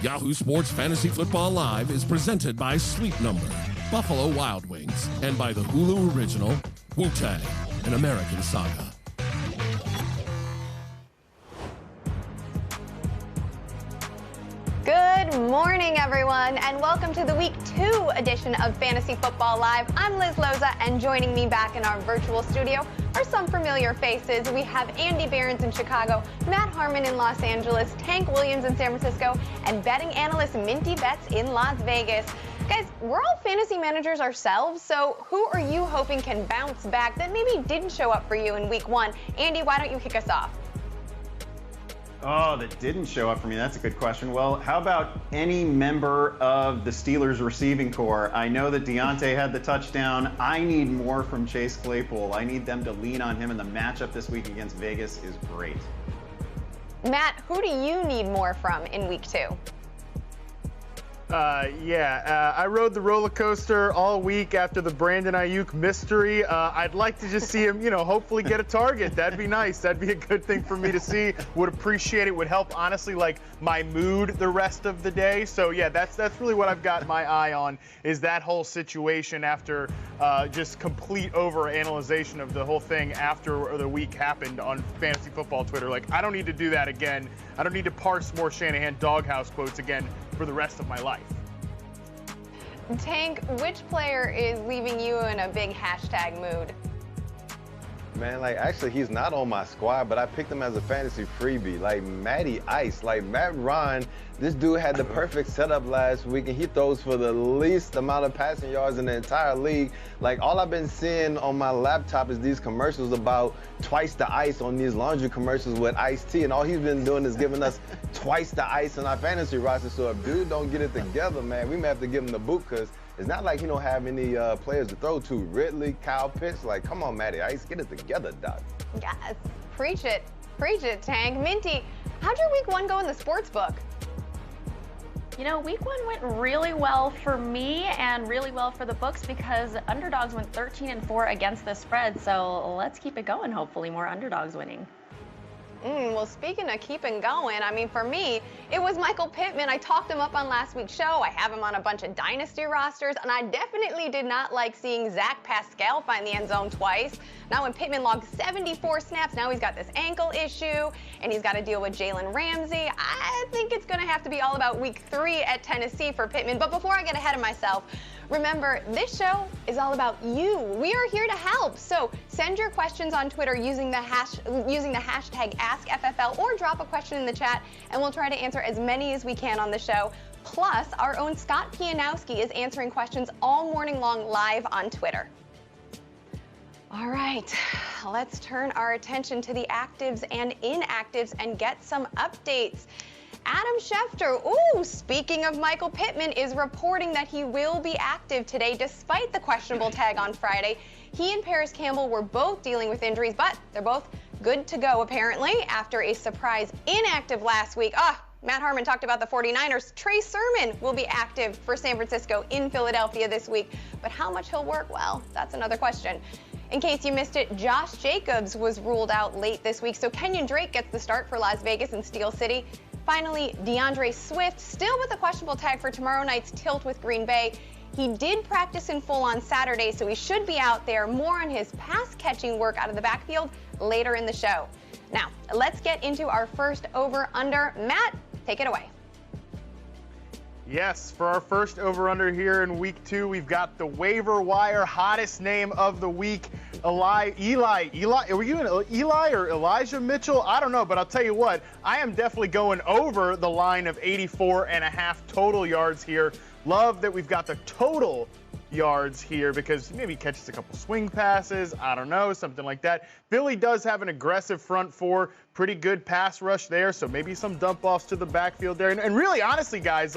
Yahoo Sports Fantasy Football Live is presented by Sleep Number, Buffalo Wild Wings, and by the Hulu original Wu-Tang, an American Saga. Good morning, everyone, and welcome to the Week 2 edition of Fantasy Football Live. I'm Liz Loza, and joining me back in our virtual studio are some familiar faces. We have Andy Behrens in Chicago, Matt Harmon in Los Angeles, Tank Williams in San Francisco, and betting analyst Minty Betts in Las Vegas. Guys, we're all fantasy managers ourselves, so who are you hoping can bounce back that maybe didn't show up for you in Week 1? Andy, why don't you kick us off? Oh, that didn't show up for me. That's a good question. Well, how about any member of the Steelers receiving corps? I know that Deontay had the touchdown. I need more from Chase Claypool. I need them to lean on him, and the matchup this week against Vegas is great. Matt, who do you need more from in Week 2? I rode the roller coaster all week after the Brandon Ayuk mystery. I'd like to just see him, hopefully get a target. That'd be nice. That'd be a good thing for me to see. Would appreciate it. Would help, honestly, like my mood the rest of the day. So, yeah, that's really what I've got my eye on is that whole situation after just complete overanalyzation of the whole thing after the week happened on Fantasy Football Twitter. Like, I don't need to do that again. I don't need to parse more Shanahan doghouse quotes again for the rest of my life. Tank, which player is leaving you in a big hashtag mood? Man, actually, he's not on my squad, but I picked him as a fantasy freebie. Matty Ice, Matt Ryan, this dude had the perfect setup last week, and he throws for the least amount of passing yards in the entire league. All I've been seeing on my laptop is these commercials about twice the ice on these laundry commercials with Ice-T, and all he's been doing is giving us twice the ice in our fantasy roster. So if dude don't get it together, man, we may have to give him the boot because it's not like he don't have any players to throw to. Ridley, Kyle Pitts, come on, Matty Ice, get it together, Doc. Yes, preach it, Tank. Minty, how'd your Week 1 go in the sports book? Week 1 went really well for me and really well for the books because underdogs went 13-4 against the spread. So let's keep it going. Hopefully more underdogs winning. Well, speaking of keeping going, for me, it was Michael Pittman. I talked him up on last week's show. I have him on a bunch of dynasty rosters, and I definitely did not like seeing Zach Pascal find the end zone twice. Now when Pittman logged 74 snaps, now he's got this ankle issue, and he's got to deal with Jalen Ramsey. I think it's going to have to be all about Week 3 at Tennessee for Pittman. But before I get ahead of myself, remember, this show is all about you. We are here to help. So send your questions on Twitter using the hashtag AskFFL or drop a question in the chat, and we'll try to answer as many as we can on the show. Plus, our own Scott Pianowski is answering questions all morning long live on Twitter. All right, let's turn our attention to the actives and inactives and get some updates. Adam Schefter, speaking of Michael Pittman, is reporting that he will be active today despite the questionable tag on Friday. He and Paris Campbell were both dealing with injuries, but they're both good to go, apparently, after a surprise inactive last week. Matt Harmon talked about the 49ers. Trey Sermon will be active for San Francisco in Philadelphia this week, but how much he'll work, well, that's another question. In case you missed it, Josh Jacobs was ruled out late this week, so Kenyon Drake gets the start for Las Vegas and Steel City. Finally, Deandre Swift, still with a questionable tag for tomorrow night's tilt with Green Bay. He did practice in full on Saturday, so he should be out there. More on his pass-catching work out of the backfield later in the show. Now, let's get into our first over-under. Matt, take it away. Yes, for our first over-under here in Week 2, we've got the waiver wire hottest name of the week, Eli, were you an Eli or Elijah Mitchell? I don't know, but I'll tell you what, I am definitely going over the line of 84.5 total yards here. Love that we've got the total yards here because maybe he catches a couple swing passes, I don't know, something like that. Philly does have an aggressive front four, pretty good pass rush there, so maybe some dump-offs to the backfield there. And really, honestly, guys,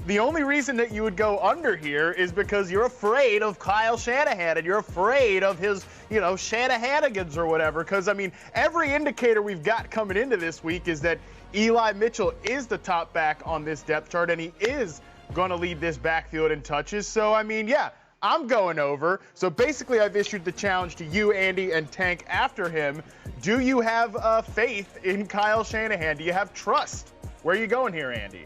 the only reason that you would go under here is because you're afraid of Kyle Shanahan and you're afraid of his, Shanahanigans or whatever. Because, every indicator we've got coming into this week is that Eli Mitchell is the top back on this depth chart and he is going to lead this backfield in touches. So, I'm going over. So basically, I've issued the challenge to you, Andy, and Tank after him. Do you have faith in Kyle Shanahan? Do you have trust? Where are you going here, Andy?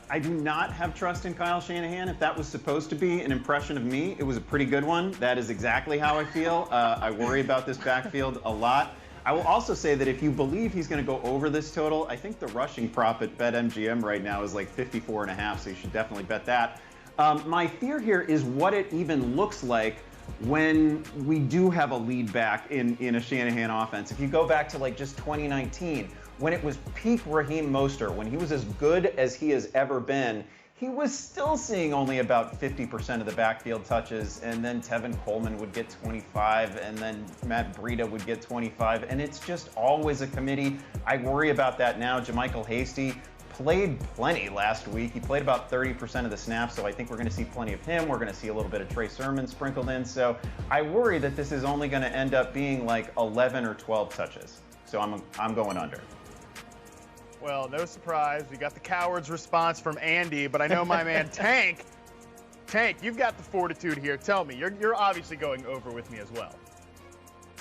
I do not have trust in Kyle Shanahan. If that was supposed to be an impression of me, it was a pretty good one. That is exactly how I feel. I worry about this backfield a lot. I will also say that if you believe he's going to go over this total, I think the rushing prop at BetMGM right now is like 54.5, so you should definitely bet that. My fear here is what it even looks like when we do have a lead back in a Shanahan offense. If you go back to like just 2019, when it was peak Raheem Mostert, when he was as good as he has ever been, he was still seeing only about 50% of the backfield touches, and then Tevin Coleman would get 25, and then Matt Breida would get 25, and it's just always a committee. I worry about that now. JaMychal Hasty played plenty last week. He played about 30% of the snaps, so I think we're going to see plenty of him. We're going to see a little bit of Trey Sermon sprinkled in, so I worry that this is only going to end up being like 11 or 12 touches. So I'm going under. Well, no surprise. We got the coward's response from Andy, but I know my man Tank, you've got the fortitude here. Tell me, you're obviously going over with me as well.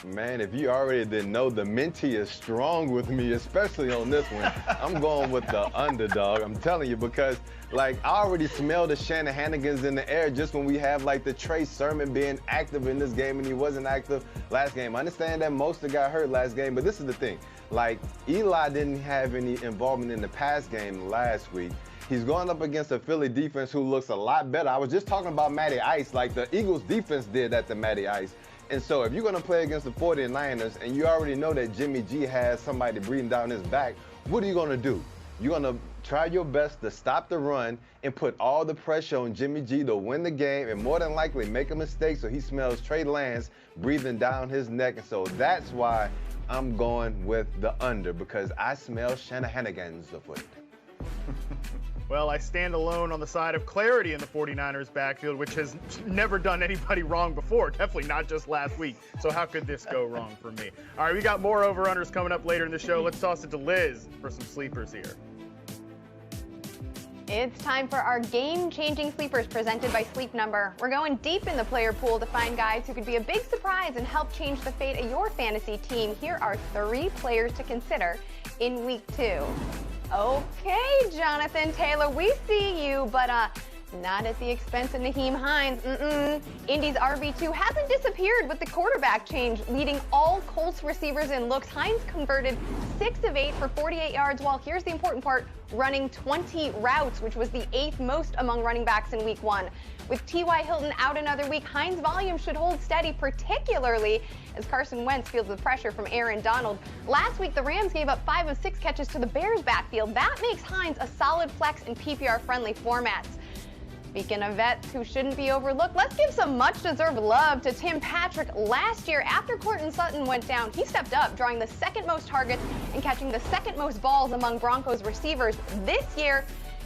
Man, if you already didn't know, the Minty is strong with me, especially on this one. I'm going with the underdog. I'm telling you, because like I already smell the Shanahanigans in the air just when we have like the Trey Sermon being active in this game and he wasn't active last game. I understand that Mostert got hurt last game, but this is the thing. Like Eli didn't have any involvement in the pass game last week. He's going up against a Philly defense who looks a lot better. I was just talking about Matty Ice, like the Eagles defense did at the Matty Ice. And so if you're going to play against the 49ers and you already know that Jimmy G has somebody breathing down his back, what are you going to do? You're going to try your best to stop the run and put all the pressure on Jimmy G to win the game and more than likely make a mistake so he smells Trey Lance breathing down his neck. And so that's why I'm going with the under, because I smell Shanahanigans afoot. Well, I stand alone on the side of clarity in the 49ers backfield, which has never done anybody wrong before, definitely not just last week. So how could this go wrong for me? All right, we got more over-unders coming up later in the show. Let's toss it to Liz for some sleepers here. It's time for our game-changing sleepers presented by Sleep Number. We're going deep in the player pool to find guys who could be a big surprise and help change the fate of your fantasy team. Here are 3 players to consider in week 2. Okay, Jonathan Taylor, we see you, but not at the expense of Nyheim Hines. Indy's RB2 hasn't disappeared with the quarterback change, leading all Colts receivers in looks. Hines converted 6 of 8 for 48 yards, while here's the important part, running 20 routes, which was the 8th most among running backs in week 1. With T.Y. Hilton out another week, Hines' volume should hold steady, particularly as Carson Wentz feels the pressure from Aaron Donald. Last week, the Rams gave up 5 of 6 catches to the Bears' backfield. That makes Hines a solid flex in PPR-friendly formats. Speaking of vets who shouldn't be overlooked, let's give some much-deserved love to Tim Patrick. Last year, after Courtland Sutton went down, he stepped up, drawing the 2nd most targets and catching the 2nd most balls among Broncos receivers. This year,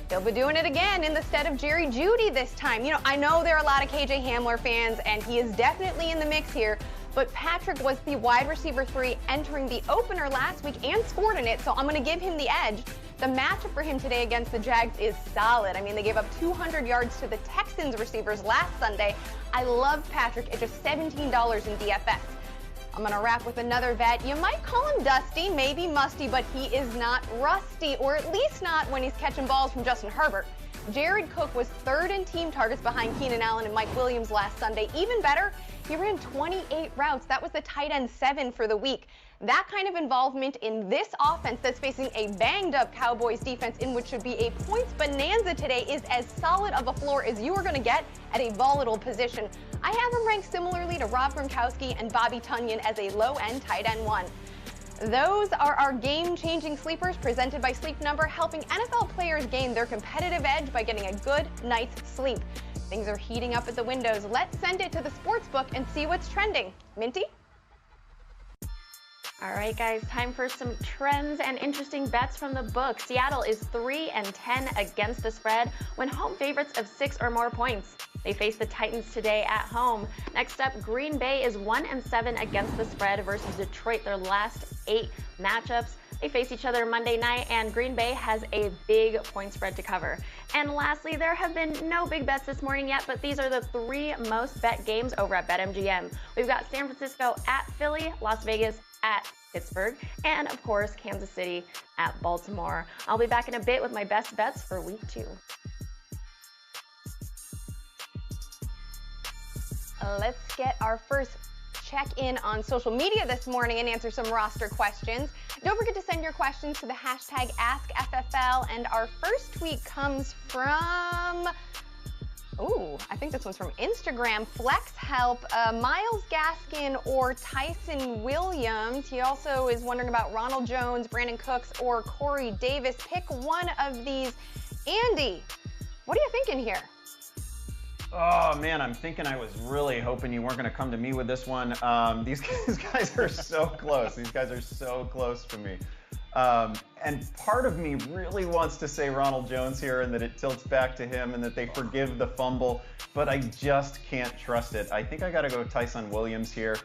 he'll be doing it again in the stead of Jerry Jeudy this time. You know, I know there are a lot of KJ Hamler fans, and he is definitely in the mix here, but Patrick was the wide receiver 3 entering the opener last week and scored in it, so I'm going to give him the edge. The matchup for him today against the Jags is solid. I mean, they gave up 200 yards to the Texans receivers last Sunday. I love Patrick at just $17 in DFS. I'm going to wrap with another vet. You might call him dusty, maybe musty, but he is not rusty, or at least not when he's catching balls from Justin Herbert. Jared Cook was 3rd in team targets behind Keenan Allen and Mike Williams last Sunday. Even better, he ran 28 routes. That was the tight end 7 for the week. That kind of involvement in this offense that's facing a banged-up Cowboys defense in which should be a points bonanza today is as solid of a floor as you are going to get at a volatile position. I have him ranked similarly to Rob Gronkowski and Bobby Tunyon as a low-end tight end 1. Those are our game-changing sleepers presented by Sleep Number, helping NFL players gain their competitive edge by getting a good night's sleep. Things are heating up at the windows. Let's send it to the sportsbook and see what's trending. Minty? All right, guys, time for some trends and interesting bets from the book. Seattle is 3-10 against the spread when home favorites of 6 or more points. They face the Titans today at home. Next up, Green Bay is 1-7 against the spread versus Detroit, their last 8 matchups. They face each other Monday night, and Green Bay has a big point spread to cover. And lastly, there have been no big bets this morning yet, but these are the 3 most bet games over at BetMGM. We've got San Francisco at Philly, Las Vegas at Pittsburgh, and of course, Kansas City at Baltimore. I'll be back in a bit with my best bets for week 2. Let's get our first check-in on social media this morning and answer some roster questions. Don't forget to send your questions to the hashtag AskFFL, and our first tweet comes from, I think this one's from Instagram, Flex Help, Myles Gaskin or Tyson Williams. He also is wondering about Ronald Jones, Brandon Cooks, or Corey Davis. Pick one of these. Andy, what are you thinking here? Oh man, I'm thinking I was really hoping you weren't going to come to me with this one. These guys are so close. These guys are so close to me. And part of me really wants to say Ronald Jones here and that it tilts back to him and that they forgive the fumble, but I just can't trust it. I think I got to go Tyson Williams here.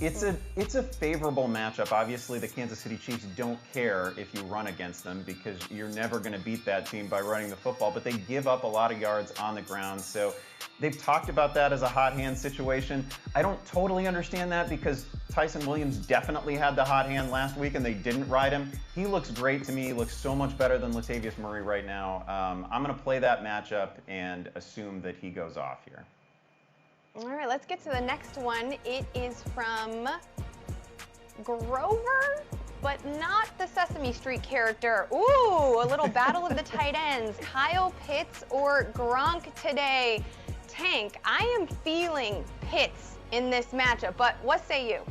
It's a favorable matchup. Obviously, the Kansas City Chiefs don't care if you run against them because you're never going to beat that team by running the football, but they give up a lot of yards on the ground. So they've talked about that as a hot hand situation. I don't totally understand that because Tyson Williams definitely had the hot hand last week and they didn't ride him. He looks great to me. He looks so much better than Latavius Murray right now. I'm going to play that matchup and assume that he goes off here. All right, let's get to the next one. It is from Grover, but not the Sesame Street character. Ooh, a little battle of the tight ends. Kyle Pitts or Gronk today? Tank, I am feeling Pitts in this matchup, but what say you?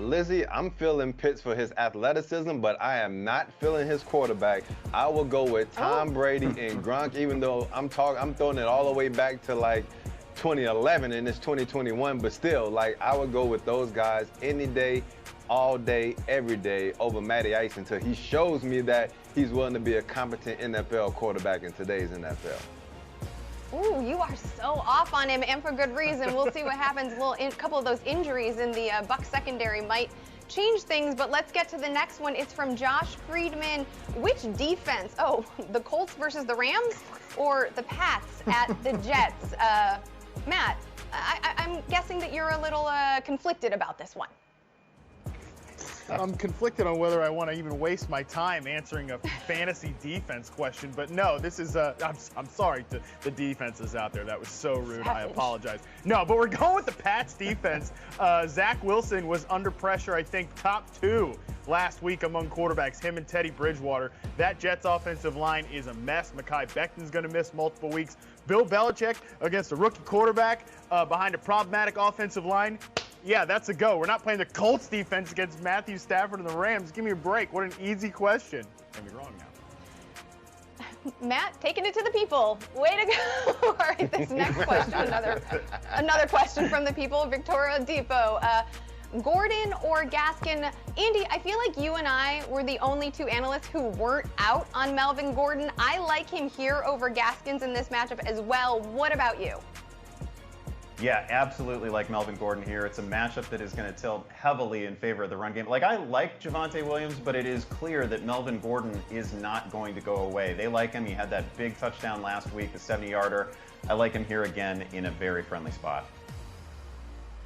Lizzie, I'm feeling Pitts for his athleticism, but I am not feeling his quarterback. I will go with Tom Brady and Gronk, even though I'm throwing it all the way back to like 2011 and it's 2021, but still, like, I would go with those guys any day, all day, every day over Matty Ice until he shows me that he's willing to be a competent NFL quarterback in today's NFL. Ooh, you are so off on him, and for good reason. We'll see what happens. A couple of those injuries in the Bucs secondary might change things, but let's get to the next one. It's from Josh Friedman. Which defense? Oh, the Colts versus the Rams or the Pats at the Jets? Matt, I'm guessing that you're a little conflicted about this one. I'm conflicted on whether I want to even waste my time answering a fantasy defense question, but no, this is I'm sorry to the defenses out there. That was so rude. I apologize. No, but we're going with the Pats defense. Zach Wilson was under pressure, I think, top 2 last week among quarterbacks, him and Teddy Bridgewater. That Jets offensive line is a mess. Mekhi Becton's going to miss multiple weeks. Bill Belichick against a rookie quarterback behind a problematic offensive line. Yeah, that's a go. We're not playing the Colts defense against Matthew Stafford and the Rams. Give me a break. What an easy question. Get me wrong now. Matt, taking it to the people. Way to go. All right, this next question, another question from the people. Victoria Depot. Gordon or Gaskin? Andy, I feel like you and I were the only 2 analysts who weren't out on Melvin Gordon. I like him here over Gaskins in this matchup as well. What about you? Yeah, absolutely like Melvin Gordon here. It's a matchup that is going to tilt heavily in favor of the run game. Like, I like Javonte Williams, but it is clear that Melvin Gordon is not going to go away. They like him. He had that big touchdown last week, the 70-yarder. I like him here again in a very friendly spot.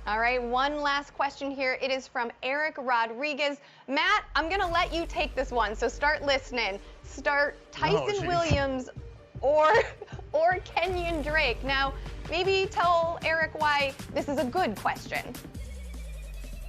All right, one last question here. It is from Eric Rodriguez. Matt, I'm going to let you take this one, so start listening. Start Tyson Williams or Kenyon Drake. Now, maybe tell Eric why this is a good question.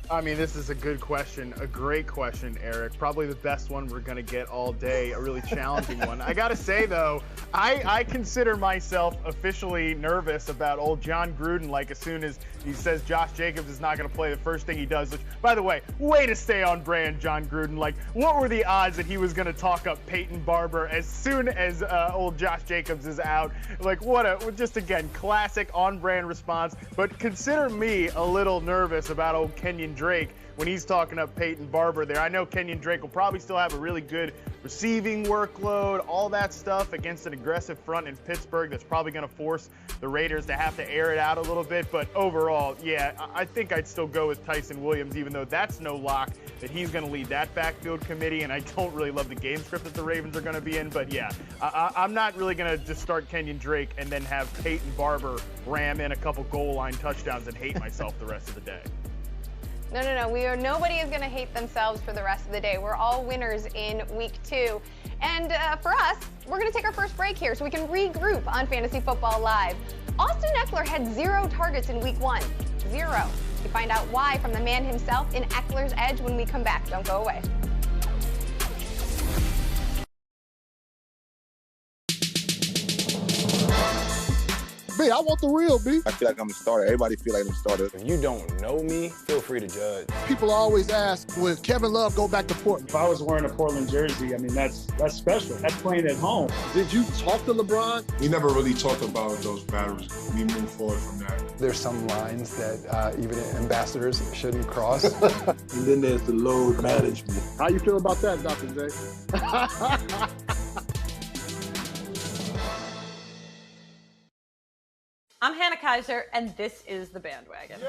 I mean, this is a good question, a great question, Eric. Probably the best one we're going to get all day, a really challenging one. I got to say, though, I consider myself officially nervous about old John Gruden. Like, as soon as he says Josh Jacobs is not going to play, the first thing he does, which, by the way, way to stay on brand, John Gruden. Like, what were the odds that he was going to talk up Peyton Barber as soon as old Josh Jacobs is out? Like, just again, classic on-brand response. But consider me a little nervous about old Kenyon Drake when he's talking up Peyton Barber there. I know Kenyon Drake will probably still have a really good receiving workload, all that stuff against an aggressive front in Pittsburgh that's probably going to force the Raiders to have to air it out a little bit. But overall, yeah, I think I'd still go with Tyson Williams, even though that's no lock that he's going to lead that backfield committee. And I don't really love the game script that the Ravens are going to be in. But yeah, I'm not really going to just start Kenyon Drake and then have Peyton Barber ram in a couple goal line touchdowns and hate myself the rest of the day. Nobody is going to hate themselves for the rest of the day. We're all winners in week 2. And for us, we're going to take our first break here so we can regroup on Fantasy Football Live. Austin Eckler had 0 targets in week 1. 0. You find out why from the man himself in Eckler's Edge when we come back. Don't go away. B, I want the real B. I feel like I'm a starter. Everybody feel like I'm a starter. If you don't know me, feel free to judge. People always ask, will Kevin Love go back to Portland? If I was wearing a Portland jersey, I mean, that's special. That's playing at home. Did you talk to LeBron? We never really talked about those battles. We moved forward from that. There's some lines that even ambassadors shouldn't cross. And then there's the load management. How you feel about that, Dr. J? I'm Hannah Kaiser, and this is The Bandwagon.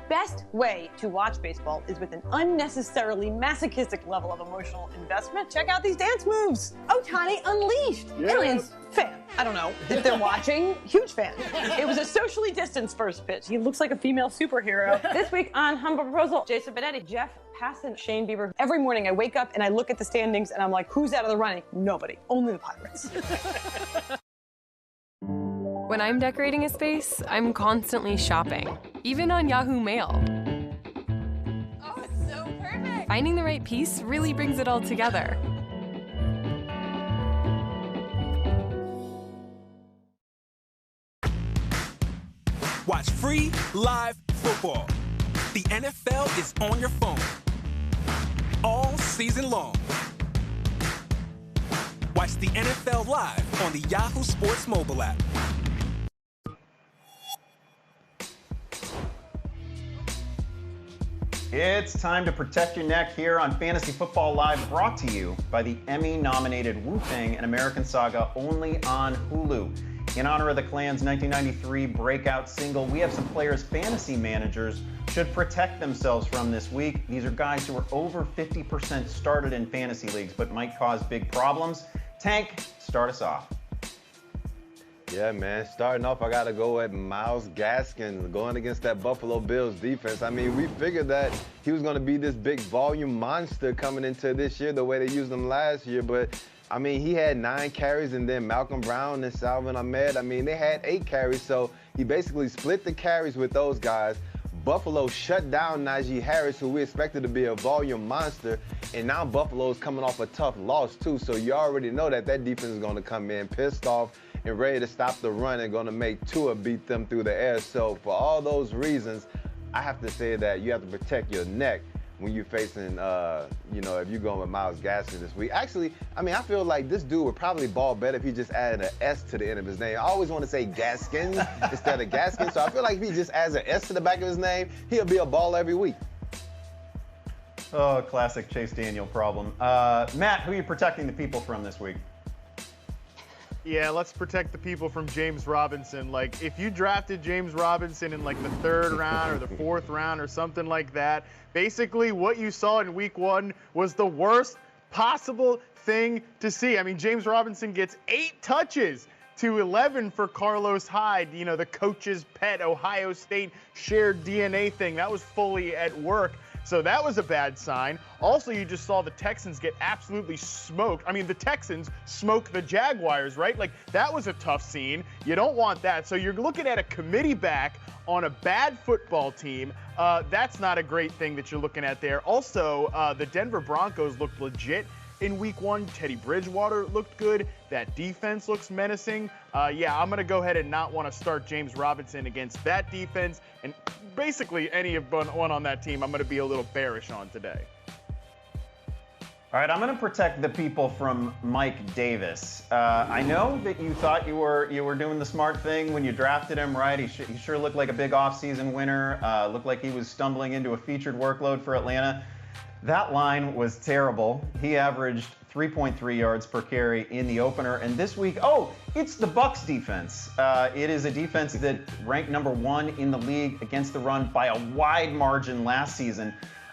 Best way to watch baseball is with an unnecessarily masochistic level of emotional investment. Check out these dance moves. Ohtani unleashed. Aliens fan. I don't know if they're watching. Huge fan. It was a socially distanced first pitch. He looks like a female superhero. This week on Humble Proposal, Jason Benetti, Jeff Passan, Shane Bieber. Every morning I wake up and I look at the standings and I'm like, who's out of the running? Nobody. Only the Pirates. When I'm decorating a space, I'm constantly shopping, even on Yahoo Mail. Oh, it's so perfect! Finding the right piece really brings it all together. Watch free, live football. The NFL is on your phone all season long. Watch the NFL live on the Yahoo Sports mobile app. It's time to protect your neck here on Fantasy Football Live, brought to you by the Emmy-nominated Wu-Tang: An American Saga, only on Hulu. In honor of the Clan's 1993 breakout single, we have some players fantasy managers should protect themselves from this week. These are guys who are over 50% started in fantasy leagues, but might cause big problems. Tank, start us off. Yeah, man. Starting off, I got to go at Myles Gaskin going against that Buffalo Bills defense. I mean, we figured that he was going to be this big volume monster coming into this year the way they used him last year. But, I mean, he had 9 carries, and then Malcolm Brown and Salvin Ahmed, I mean, they had 8 carries. So he basically split the carries with those guys. Buffalo shut down Najee Harris, who we expected to be a volume monster, and now Buffalo's coming off a tough loss, too. So you already know that defense is going to come in pissed off and ready to stop the run and going to make Tua beat them through the air. So for all those reasons, I have to say that you have to protect your neck when you're facing, if you're going with Myles Gaskin this week. Actually, I mean, I feel like this dude would probably ball better if he just added an S to the end of his name. I always want to say Gaskin instead of Gaskin, so I feel like if he just adds an S to the back of his name, he'll be a baller every week. Oh, classic Chase Daniel problem. Matt, who are you protecting the people from this week? Yeah, let's protect the people from James Robinson. Like, if you drafted James Robinson in like the 3rd round or the 4th round or something like that, basically what you saw in week 1 was the worst possible thing to see. I mean, James Robinson gets 8 touches to 11 for Carlos Hyde, the coach's pet Ohio State shared DNA thing. That was fully at work. So that was a bad sign. Also, you just saw the Texans get absolutely smoked. I mean, the Texans smoke the Jaguars, right? Like, that was a tough scene. You don't want that. So you're looking at a committee back on a bad football team. That's not a great thing that you're looking at there. Also, the Denver Broncos looked legit in week 1. Teddy Bridgewater looked good. That defense looks menacing. Yeah, I'm going to go ahead and not want to start James Robinson against that defense. And basically any of one on that team, I'm going to be a little bearish on today. All right, I'm going to protect the people from Mike Davis. I know that you thought you were doing the smart thing when you drafted him, right? He sure looked like a big offseason winner. Looked like he was stumbling into a featured workload for Atlanta. That line was terrible. He averaged 3.3 yards per carry in the opener. And this week, it's the Bucs defense. It is a defense that ranked number 1 in the league against the run by a wide margin last season.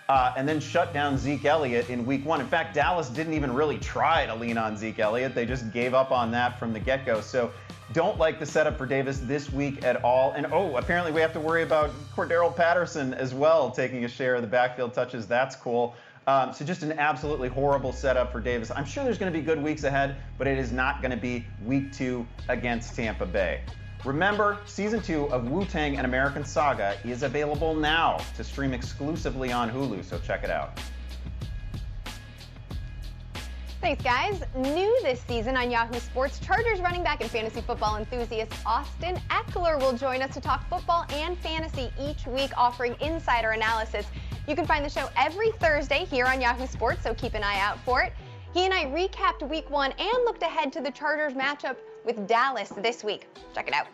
and then shut down Zeke Elliott in week 1. In fact, Dallas didn't even really try to lean on Zeke Elliott. They just gave up on that from the get-go. So don't like the setup for Davis this week at all. And apparently we have to worry about Cordero Patterson as well, taking a share of the backfield touches. That's cool. So just an absolutely horrible setup for Davis. I'm sure there's going to be good weeks ahead, but it is not going to be week 2 against Tampa Bay. Remember, Season 2 of Wu-Tang: An American Saga is available now to stream exclusively on Hulu, so check it out. Thanks, guys. New this season on Yahoo Sports, Chargers running back and fantasy football enthusiast Austin Eckler will join us to talk football and fantasy each week, offering insider analysis. You can find the show every Thursday here on Yahoo Sports, so keep an eye out for it. He and I recapped Week 1 and looked ahead to the Chargers matchup with Dallas this week. Check it out.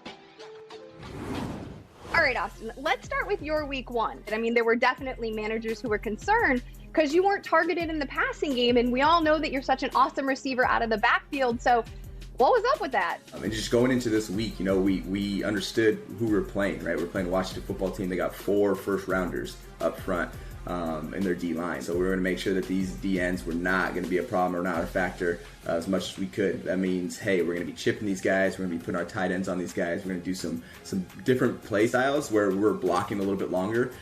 All right, Austin, let's start with your Week 1. I mean, there were definitely managers who were concerned because you weren't targeted in the passing game, and we all know that you're such an awesome receiver out of the backfield. So what was up with that? I mean, just going into this week, you know, we understood who we were playing, right? We're playing the Washington football team. They got 4 first-rounders up front in their D-line. So we were going to make sure that these DNs were not going to be a problem or not a factor as much as we could. That means, hey, we're going to be chipping these guys. We're going to be putting our tight ends on these guys. We're going to do some different play styles where we're blocking a little bit longer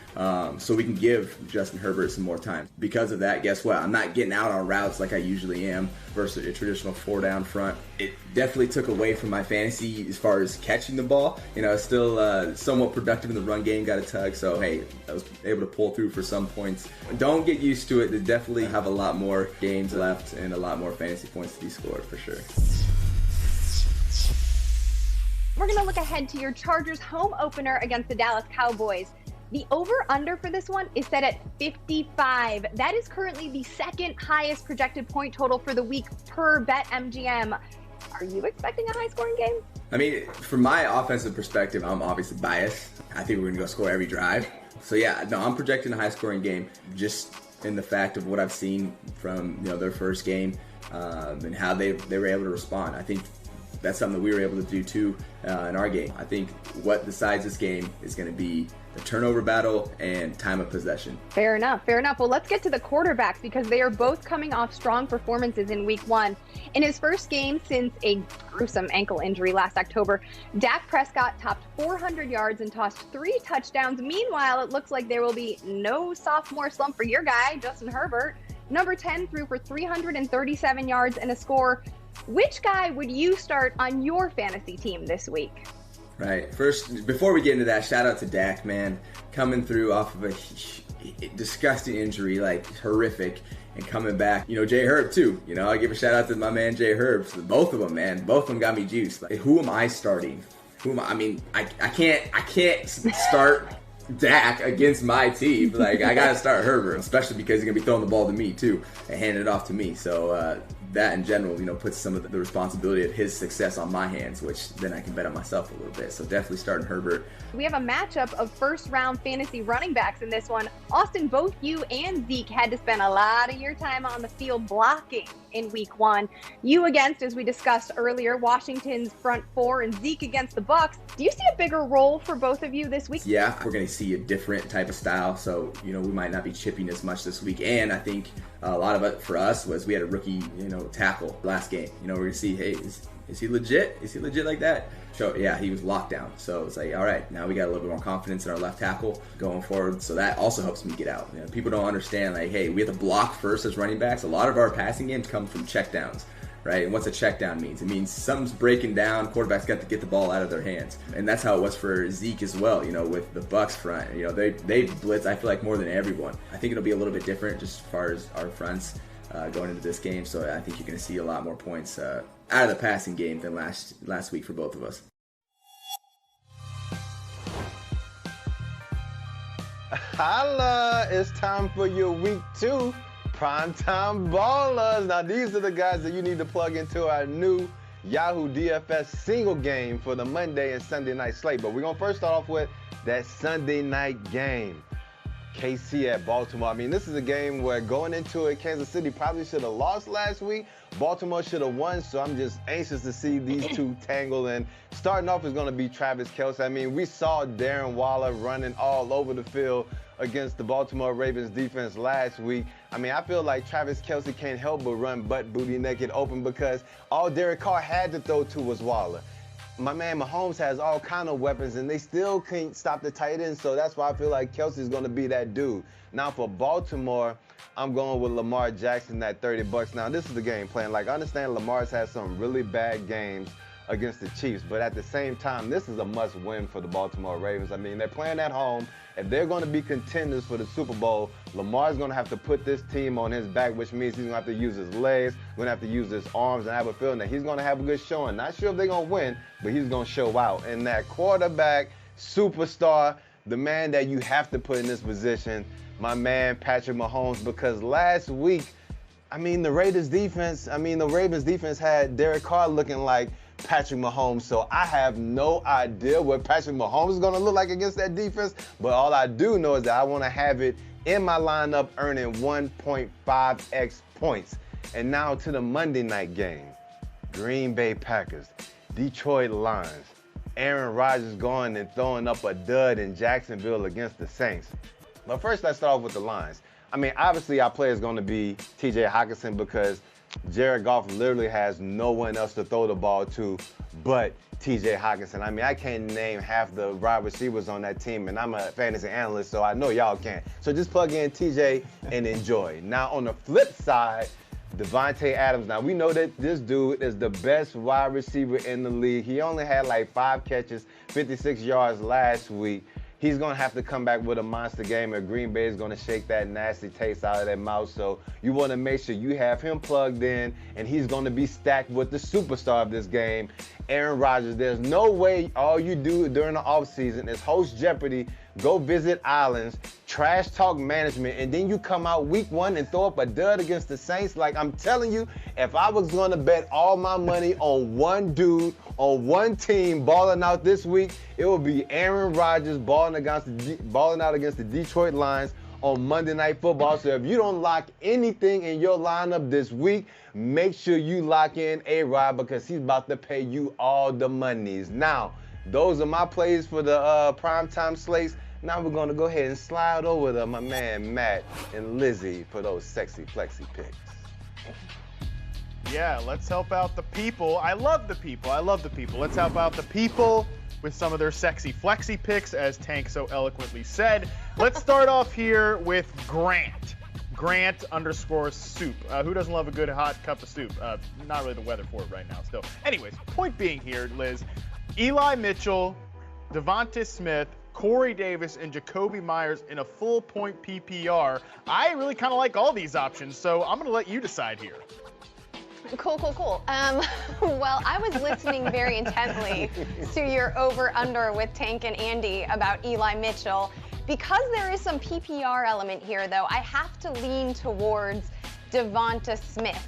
so we can give Justin Herbert some more time. Because of that, guess what? I'm not getting out on routes like I usually am versus a traditional 4-down front. It definitely took away from my fantasy as far as catching the ball. You know, still somewhat productive in the run game, got a tug. So, hey, I was able to pull through for some points. Don't get used to it. They definitely have a lot more games left and a lot more fantasy points to be scored for sure. We're going to look ahead to your Chargers home opener against the Dallas Cowboys. The over-under for this one is set at 55. That is currently the second highest projected point total for the week per BetMGM. Are you expecting a high-scoring game? I mean, from my offensive perspective, I'm obviously biased. I think we're going to go score every drive. So yeah, no, I'm projecting a high-scoring game just in the fact of what I've seen from their first game and how they were able to respond. I think that's something that we were able to do too in our game. I think what decides this game is going to be the turnover battle and time of possession. Fair enough, fair enough. Well, let's get to the quarterbacks because they are both coming off strong performances in Week 1. In his first game since a gruesome ankle injury last October, Dak Prescott topped 400 yards and tossed 3 touchdowns. Meanwhile, it looks like there will be no sophomore slump for your guy, Justin Herbert. Number 10 threw for 337 yards and a score. Which guy would you start on your fantasy team this week? Right. First, before we get into that, shout out to Dak, man. Coming through off of a disgusting injury, like horrific, and coming back. Jay Herb too. I give a shout out to my man Jay Herb. So both of them, man. Both of them got me juiced. Like, who am I starting? I can't start Dak against my team. Like, I gotta start Herbert, especially because he's gonna be throwing the ball to me too and handing it off to me. So that in general, puts some of the responsibility of his success on my hands, which then I can bet on myself a little bit. So definitely starting Herbert. We have a matchup of first-round fantasy running backs in this one. Austin, both you and Zeke had to spend a lot of your time on the field blocking in Week 1. You against, as we discussed earlier, Washington's front 4, and Zeke against the Bucs. Do you see a bigger role for both of you this week? Yeah, we're going to see a different type of style. So, we might not be chipping as much this week. And I think a lot of it for us was we had a rookie, tackle last game. We're going to see, hey, is he legit? Is he legit like that? So, yeah, he was locked down. So it's like, all right, now we got a little bit more confidence in our left tackle going forward. So that also helps me get out. People don't understand, like, hey, we have to block first as running backs. A lot of our passing games come from checkdowns, right? And what's a checkdown means? It means something's breaking down. Quarterback's got to get the ball out of their hands. And that's how it was for Zeke as well, with the Bucs front. They blitz, I feel like, more than everyone. I think it'll be a little bit different just as far as our fronts going into this game. So I think you're going to see a lot more points out of the passing game than last week for both of us. Holla! It's time for your Week 2 Primetime Ballers. Now, these are the guys that you need to plug into our new Yahoo DFS single game for the Monday and Sunday night slate. But we're going to first start off with that Sunday night game. KC at Baltimore. I mean, this is a game where going into it, Kansas City probably should have lost last week. Baltimore should have won, so I'm just anxious to see these two tangle. And starting off is going to be Travis Kelce. I mean, we saw Darren Waller running all over the field against the Baltimore Ravens defense last week. I mean, I feel like Travis Kelce can't help but run butt booty naked open because all Derek Carr had to throw to was Waller. My man Mahomes has all kind of weapons, and they still can't stop the tight end, so that's why I feel like Kelce's going to be that dude. Now, for Baltimore, I'm going with Lamar Jackson at $30. Now, this is the game plan. Like, I understand Lamar's had some really bad games against the Chiefs, but at the same time, this is a must-win for the Baltimore Ravens. I mean, they're playing at home. If they're going to be contenders for the Super Bowl, Lamar's going to have to put this team on his back, which means he's going to have to use his legs, going to have to use his arms, and I have a feeling that he's going to have a good showing. Not sure if they're going to win, but he's going to show out. And that quarterback, superstar, the man that you have to put in this position, my man Patrick Mahomes, because last week, the Ravens defense had Derek Carr looking like Patrick Mahomes, so I have no idea what Patrick Mahomes is going to look like against that defense, but all I do know is that I want to have it in my lineup earning 1.5x points. And now to the Monday night game. Green Bay Packers, Detroit Lions, Aaron Rodgers going and throwing up a dud in Jacksonville against the Saints. But first, let's start off with the Lions. Obviously our player is going to be T.J. Hockenson because Jared Goff literally has no one else to throw the ball to but T.J. Hockenson. I can't name half the wide receivers on that team, and I'm a fantasy analyst, so I know y'all can. So just plug in T.J. and enjoy. Now, on the flip side, Devontae Adams. Now, we know that this dude is the best wide receiver in the league. He only had like 5 catches, 56 yards last week. He's going to have to come back with a monster game, and Green Bay is going to shake that nasty taste out of their mouth. So you want to make sure you have him plugged in, and he's going to be stacked with the superstar of this game, Aaron Rodgers. There's no way all you do during the offseason is host Jeopardy, go visit islands, trash talk management, and then you come out week 1 and throw up a dud against the Saints. Like, I'm telling you, if I was going to bet all my money on one dude, on one team balling out this week, it would be Aaron Rodgers balling out against the Detroit Lions on Monday Night Football. So if you don't lock anything in your lineup this week, make sure you lock in A-Rod because he's about to pay you all the monies. Now, those are my plays for the primetime slates. Now we're going to go ahead and slide over to my man Matt and Lizzie for those sexy flexy picks. Yeah, let's help out the people. I love the people. Let's help out the people with some of their sexy flexy picks, as Tank so eloquently said. Let's start off here with Grant. Grant_soup. Who doesn't love a good hot cup of soup? Not really the weather for it right now still. Anyways, point being here, Liz, Eli Mitchell, Devonta Smith, Corey Davis, and Jacoby Myers in a full point PPR. I really kind of like all these options, so I'm going to let you decide here. Cool. Well, I was listening very intently to your over-under with Tank and Andy about Eli Mitchell. Because there is some PPR element here, though, I have to lean towards Devonta Smith.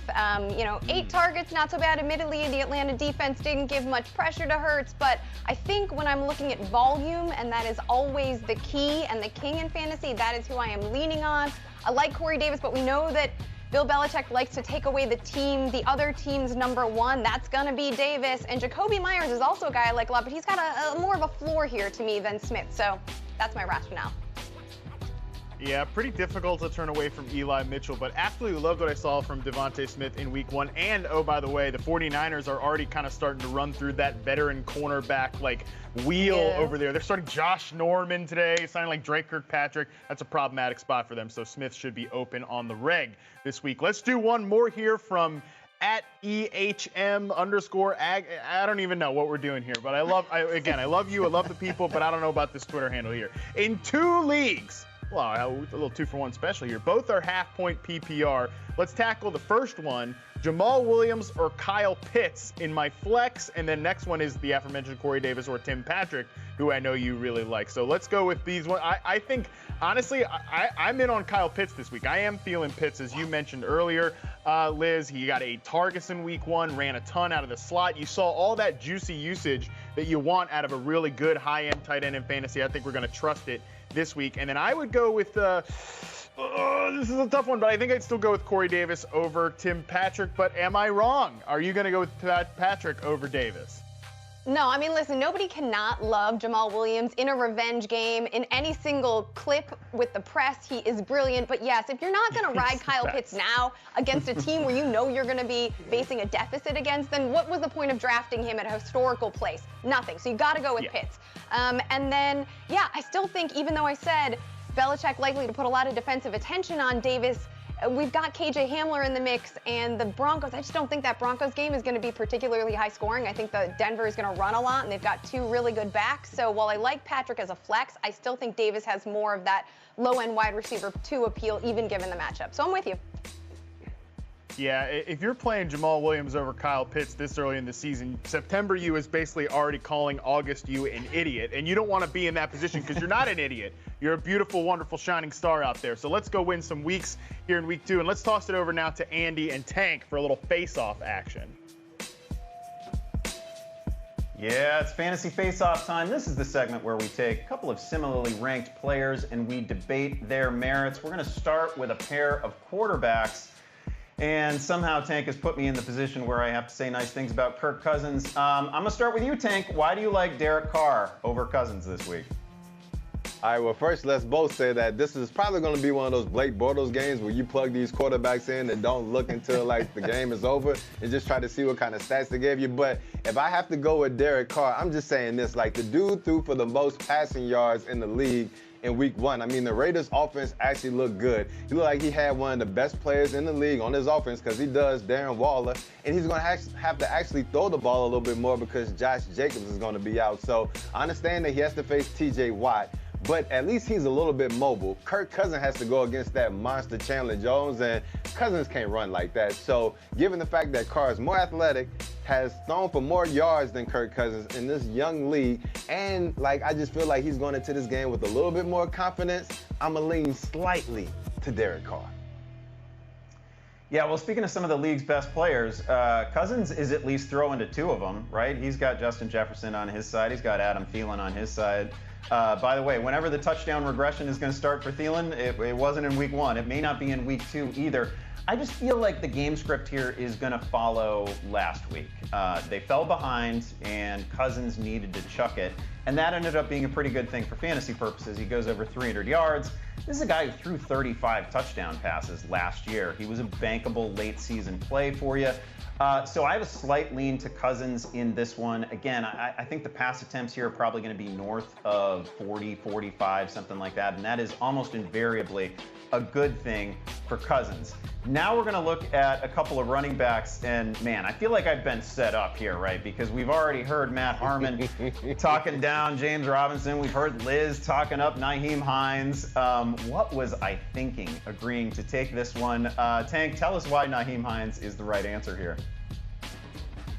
8 targets, not so bad. Admittedly, the Atlanta defense didn't give much pressure to Hurts, but I think when I'm looking at volume, and that is always the key and the king in fantasy, that is who I am leaning on. I like Corey Davis, but we know that Bill Belichick likes to take away the other team's number 1. That's going to be Davis. And Jacoby Myers is also a guy I like a lot, but he's got a more of a floor here to me than Smith. So that's my rationale. Yeah, pretty difficult to turn away from Eli Mitchell, but absolutely loved what I saw from Devonta Smith in week 1. And, oh, by the way, the 49ers are already kind of starting to run through that veteran cornerback, wheel over there. They're starting Josh Norman today, signing like Drake Kirkpatrick. That's a problematic spot for them, so Smith should be open on the reg this week. Let's do one more here from at EHM_ag. I don't even know what we're doing here, but I love you, I love the people, but I don't know about this Twitter handle here. In 2 leagues, well, a little 2-for-1 special here. Both are half-point PPR. Let's tackle the first one, Jamal Williams or Kyle Pitts in my flex, and then next one is the aforementioned Corey Davis or Tim Patrick, who I know you really like. So let's go with these one. I think, honestly, I'm in on Kyle Pitts this week. I am feeling Pitts, as you mentioned earlier, Liz. He got 8 targets in week 1, ran a ton out of the slot. You saw all that juicy usage that you want out of a really good high-end tight end in fantasy. I think we're going to trust it this week. And then I would go with, this is a tough one, but I think I'd still go with Corey Davis over Tim Patrick. But am I wrong? Are you going to go with Patrick over Davis? No, I mean, listen, nobody cannot love Jamal Williams in a revenge game. In any single clip with the press, he is brilliant. But yes, if you're not going to ride Kyle Pitts now against a team where you know you're going to be facing a deficit against, then what was the point of drafting him at a historical place? Nothing. So you got to go with Pitts. And then, yeah, I still think, even though I said Belichick likely to put a lot of defensive attention on Davis, we've got KJ Hamler in the mix, and the Broncos, I just don't think that Broncos game is going to be particularly high scoring. I think the Denver is going to run a lot, and they've got two really good backs. So while I like Patrick as a flex, I still think Davis has more of that low-end wide receiver 2 appeal, even given the matchup. So I'm with you. Yeah, if you're playing Jamal Williams over Kyle Pitts this early in the season, September you is basically already calling August you an idiot. And you don't want to be in that position because you're not an idiot. You're a beautiful, wonderful, shining star out there. So let's go win some weeks here in week 2. And let's toss it over now to Andy and Tank for a little face-off action. Yeah, it's fantasy face-off time. This is the segment where we take a couple of similarly ranked players and we debate their merits. We're going to start with a pair of quarterbacks. And somehow Tank has put me in the position where I have to say nice things about Kirk Cousins. I'm going to start with you, Tank. Why do you like Derek Carr over Cousins this week? All right, well, first, let's both say that this is probably going to be one of those Blake Bortles games where you plug these quarterbacks in and don't look until, like, the game is over and just try to see what kind of stats they gave you. But if I have to go with Derek Carr, I'm just saying this. Like, the dude threw for the most passing yards in the league in week 1. I mean, the Raiders offense actually looked good. He looked like he had one of the best players in the league on his offense because he does, Darren Waller. And he's going to have to actually throw the ball a little bit more because Josh Jacobs is going to be out. So I understand that he has to face T.J. Watt, but at least he's a little bit mobile. Kirk Cousins has to go against that monster Chandler Jones, and Cousins can't run like that. So given the fact that Carr is more athletic, has thrown for more yards than Kirk Cousins in this young league, and like I just feel like he's going into this game with a little bit more confidence, I'm going to lean slightly to Derek Carr. Yeah, well, speaking of some of the league's best players, Cousins is at least throwing to 2 of them, right? He's got Justin Jefferson on his side. He's got Adam Thielen on his side. By the way, whenever the touchdown regression is going to start for Thielen, it wasn't in week 1. It may not be in week 2 either. I just feel like the game script here is going to follow last week. They fell behind, and Cousins needed to chuck it. And that ended up being a pretty good thing for fantasy purposes. He goes over 300 yards. This is a guy who threw 35 touchdown passes last year. He was a bankable late season play for you. So I have a slight lean to Cousins in this one. Again, I think the pass attempts here are probably going to be north of 40, 45, something like that. And that is almost invariably a good thing for Cousins. Now we're going to look at a couple of running backs. And man, I feel like I've been set up here, right? Because we've already heard Matt Harmon talking down James Robinson. We've heard Liz talking up Nyheim Hines. What was I thinking agreeing to take this one? Tank, tell us why Nyheim Hines is the right answer here.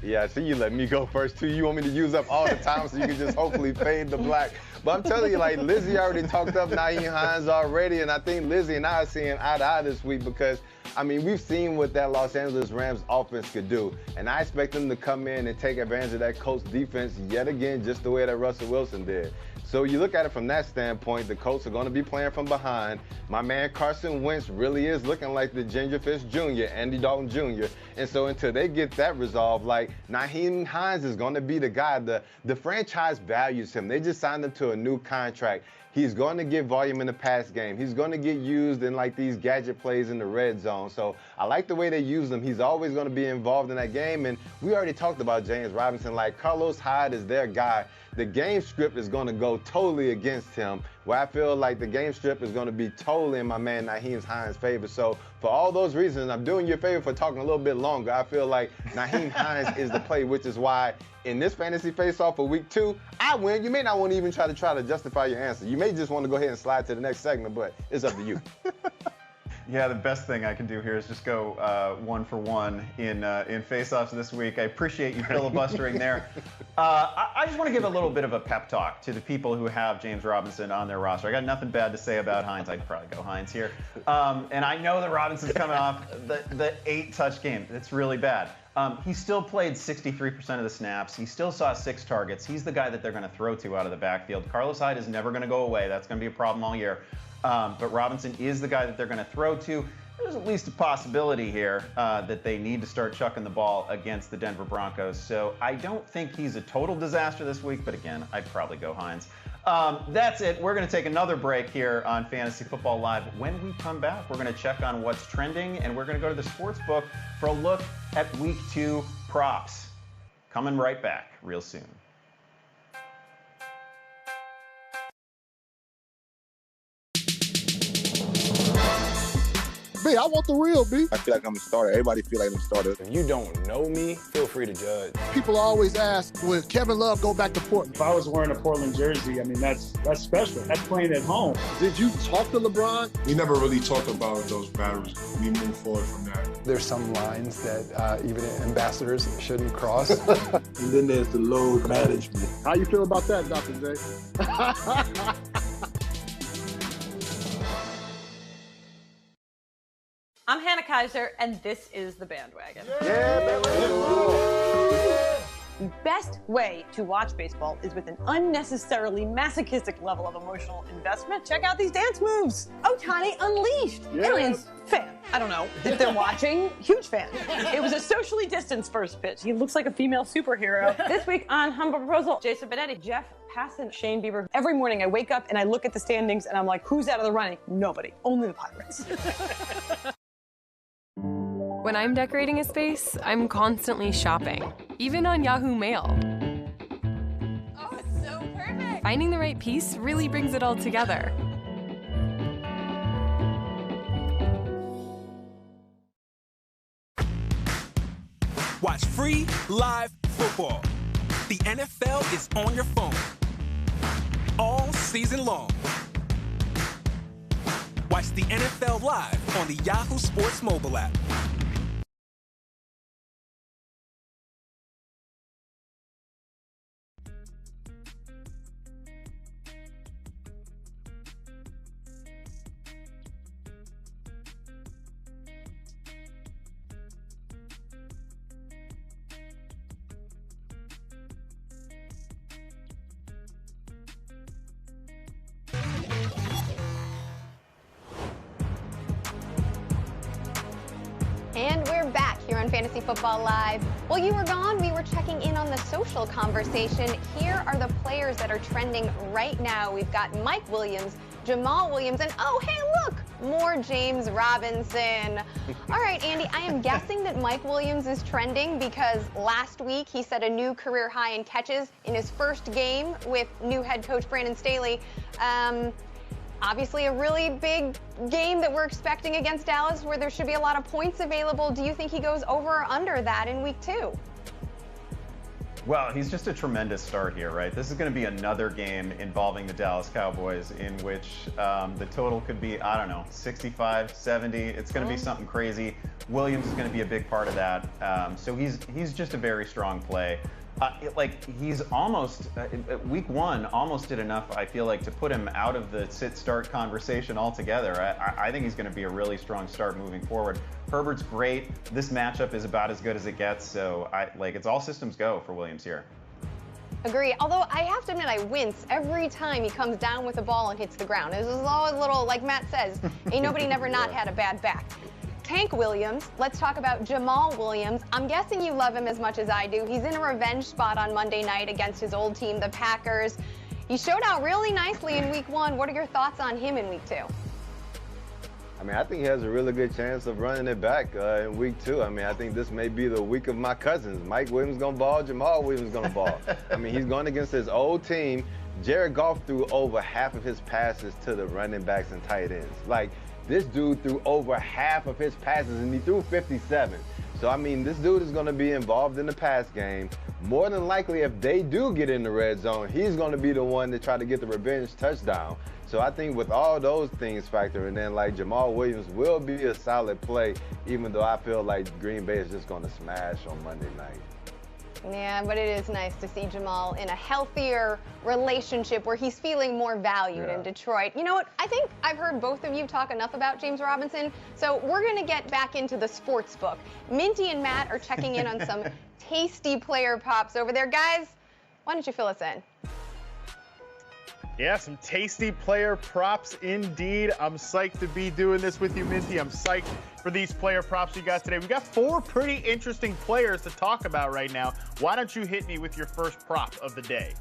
Yeah, I see you let me go first, too. You want me to use up all the time so you can just hopefully fade the black. But I'm telling you, like, Lizzie already talked up Nyheim Hines already, and I think Lizzie and I are seeing eye to eye this week because, I mean, we've seen what that Los Angeles Rams offense could do, and I expect them to come in and take advantage of that Colts defense yet again, just the way that Russell Wilson did. So you look at it from that standpoint, the Colts are going to be playing from behind. My man Carson Wentz really is looking like the Gingerfish Jr., Andy Dalton Jr. And so until they get that resolved, like Nyheim Hines is going to be the guy. The franchise values him. They just signed him to a new contract. He's going to get volume in the pass game. He's going to get used in like these gadget plays in the red zone. So I like the way they use him. He's always going to be involved in that game. And we already talked about James Robinson. Like Carlos Hyde is their guy. The game script is going to go totally against him, where I feel like the game script is going to be totally in my man Nyheim Hines' favor. So for all those reasons, I'm doing you a favor for talking a little bit longer. I feel like Nyheim Hines is the play, which is why in this fantasy face-off for week 2, I win. You may not want to even try to justify your answer. You may just want to go ahead and slide to the next segment, but it's up to you. Yeah, the best thing I can do here is just go 1 for 1 in face-offs this week. I appreciate you filibustering there. I just want to give a little bit of a pep talk to the people who have James Robinson on their roster. I got nothing bad to say about Hines. I'd probably go Hines here. And I know that Robinson's coming off the 8-touch game. That's really bad. He still played 63% of the snaps. He still saw 6 targets. He's the guy that they're going to throw to out of the backfield. Carlos Hyde is never going to go away. That's going to be a problem all year. But Robinson is the guy that they're going to throw to. there's at least a possibility here that they need to start chucking the ball against the Denver Broncos. So I don't think he's a total disaster this week, but again, I'd probably go Hines. That's it. We're going to take another break here on Fantasy Football Live. When we come back, we're going to check on what's trending, and we're going to go to the sports book for a look at Week 2 props. Coming right back real soon. B, I want the real B. I feel like I'm a starter. Everybody feel like I'm a starter. If you don't know me, feel free to judge. People always ask, will Kevin Love go back to Portland? If I was wearing a Portland jersey, I mean, that's special. That's playing at home. Did you talk to LeBron? We never really talked about those battles. We moved forward from that. There's some lines that even ambassadors shouldn't cross. And then there's the load management. How you feel about that, Dr. J? I'm Hannah Kaiser, and this is The Bandwagon. The best way to watch baseball is with an unnecessarily masochistic level of emotional investment. Check out these dance moves. Ohtani unleashed. Aliens fan. I don't know if they're watching. Huge fan. It was a socially distanced first pitch. He looks like a female superhero. This week on Humble Proposal, Jason Benetti, Jeff Passan, Shane Bieber. Every morning I wake up and I look at the standings and I'm like, who's out of the running? Nobody. Only the Pirates. When I'm decorating a space, I'm constantly shopping, even on Yahoo Mail. Oh, it's so perfect. Finding the right piece really brings it all together. Watch free live football. The NFL is on your phone all season long. Watch the NFL live on the Yahoo Sports mobile app. And we're back here on Fantasy Football Live. While you were gone, we were checking in on the social conversation. Here are the players that are trending right now. We've got Mike Williams, Jamal Williams, and oh, hey, look, more James Robinson. All right, Andy, I am guessing that Mike Williams is trending because last week he set a new career high in catches in his first game with new head coach Brandon Staley. Obviously a really big game that we're expecting against Dallas where there should be a lot of points available. Do you think he goes over or under that in week 2? Well, he's just a tremendous start here, right? This is going to be another game involving the Dallas Cowboys in which the total could be, I don't know, 65, 70. It's going to be something crazy. Williams is going to be a big part of that. So he's just a very strong play. He's almost, week 1 almost did enough, I feel like, to put him out of the sit-start conversation altogether. I think he's going to be a really strong start moving forward. Herbert's great. This matchup is about as good as it gets, so it's all systems go for Williams here. Agree. Although I have to admit, I wince every time he comes down with the ball and hits the ground. This is always a little, like Matt says, ain't nobody never not had a bad back. Tank Williams, let's talk about Jamal Williams. I'm guessing you love him as much as I do. He's in a revenge spot on Monday night against his old team, the Packers. He showed out really nicely in week 1. What are your thoughts on him in week 2? I mean, I think he has a really good chance of running it back in week 2. I mean, I think this may be the week of my cousins. Mike Williams going to ball, Jamal Williams going to ball. I mean, he's going against his old team. Jared Goff threw over half of his passes to the running backs and tight ends. This dude threw over half of his passes, and he threw 57. So, I mean, this dude is going to be involved in the pass game. More than likely, if they do get in the red zone, he's going to be the one to try to get the revenge touchdown. So I think with all those things factoring in, Jamal Williams will be a solid play, even though I feel like Green Bay is just going to smash on Monday night. Yeah, but it is nice to see Jamal in a healthier relationship where he's feeling more valued in Detroit. You know what? I think I've heard both of you talk enough about James Robinson, so we're going to get back into the sports book. Minty and Matt are checking in on some tasty player pops over there. Guys, why don't you fill us in? Yeah, some tasty player props indeed. I'm psyched to be doing this with you, Minty. I'm psyched for these player props you got today. We got 4 pretty interesting players to talk about right now. Why don't you hit me with your first prop of the day?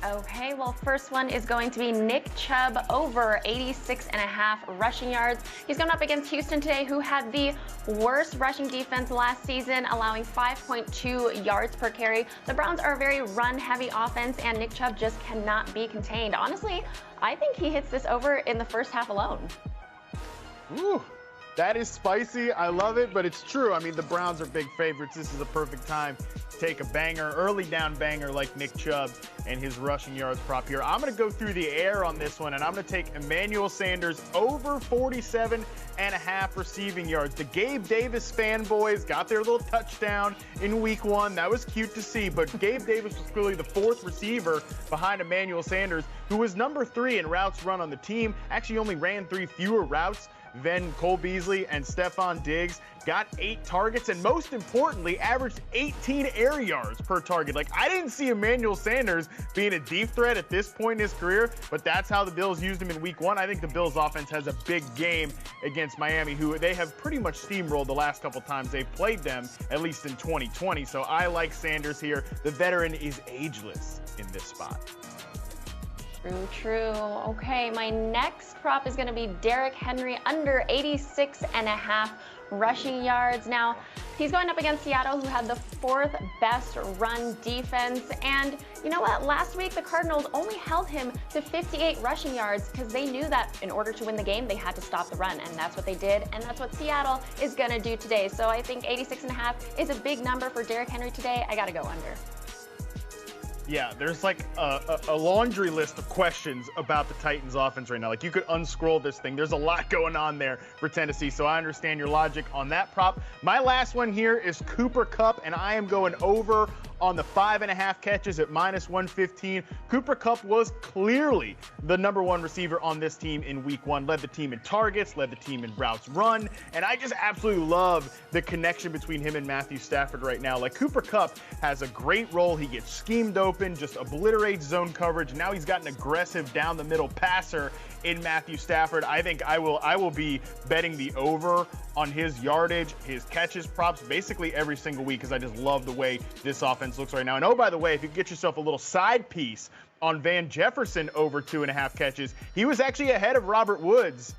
Okay, well, first one is going to be Nick Chubb over 86.5 rushing yards. He's going up against Houston today, who had the worst rushing defense last season, allowing 5.2 yards per carry. The Browns are a very run-heavy offense, and Nick Chubb just cannot be contained. Honestly, I think he hits this over in the first half alone. Ooh, that is spicy. I love it, but it's true. I mean, the Browns are big favorites. This is a perfect time to take a banger, early down banger like Nick Chubb and his rushing yards prop here. I'm going to go through the air on this one, and I'm going to take Emmanuel Sanders over 47.5 receiving yards. The Gabe Davis fanboys got their little touchdown in week 1. That was cute to see, but Gabe Davis was clearly the 4th receiver behind Emmanuel Sanders, who was number 3 in routes run on the team. Actually only ran 3 fewer routes than Cole Beasley and Stephon Diggs. Got 8 targets, and most importantly, averaged 18 air yards per target. Like, I didn't see Emmanuel Sanders being a deep threat at this point in his career, but that's how the Bills used him in week 1. I think the Bills offense has a big game against Miami, who they have pretty much steamrolled the last couple times they've played them, at least in 2020. So I like Sanders here. The veteran is ageless in this spot. True. Okay, my next prop is going to be Derrick Henry under 86.5 rushing yards. Now, he's going up against Seattle, who had the 4th best run defense. And you know what? Last week, the Cardinals only held him to 58 rushing yards because they knew that in order to win the game, they had to stop the run. And that's what they did. And that's what Seattle is going to do today. So I think 86.5 is a big number for Derrick Henry today. I got to go under. Yeah, there's like a laundry list of questions about the Titans offense right now. Like, you could unscroll this thing. There's a lot going on there for Tennessee, so I understand your logic on that prop. My last one here is Cooper Kupp, and I am going over on the 5.5 catches at -115. Cooper Kupp was clearly the number 1 receiver on this team in week 1. Led the team in targets, led the team in routes run, and I just absolutely love the connection between him and Matthew Stafford right now. Like, Cooper Kupp has a great role. He gets schemed open, just obliterates zone coverage. Now he's got an aggressive down the middle passer in Matthew Stafford. I think I will be betting the over on his yardage, his catches props, basically every single week, because I just love the way this offense looks right now. And oh, by the way, if you get yourself a little side piece on Van Jefferson over 2.5 catches, he was actually ahead of Robert Woods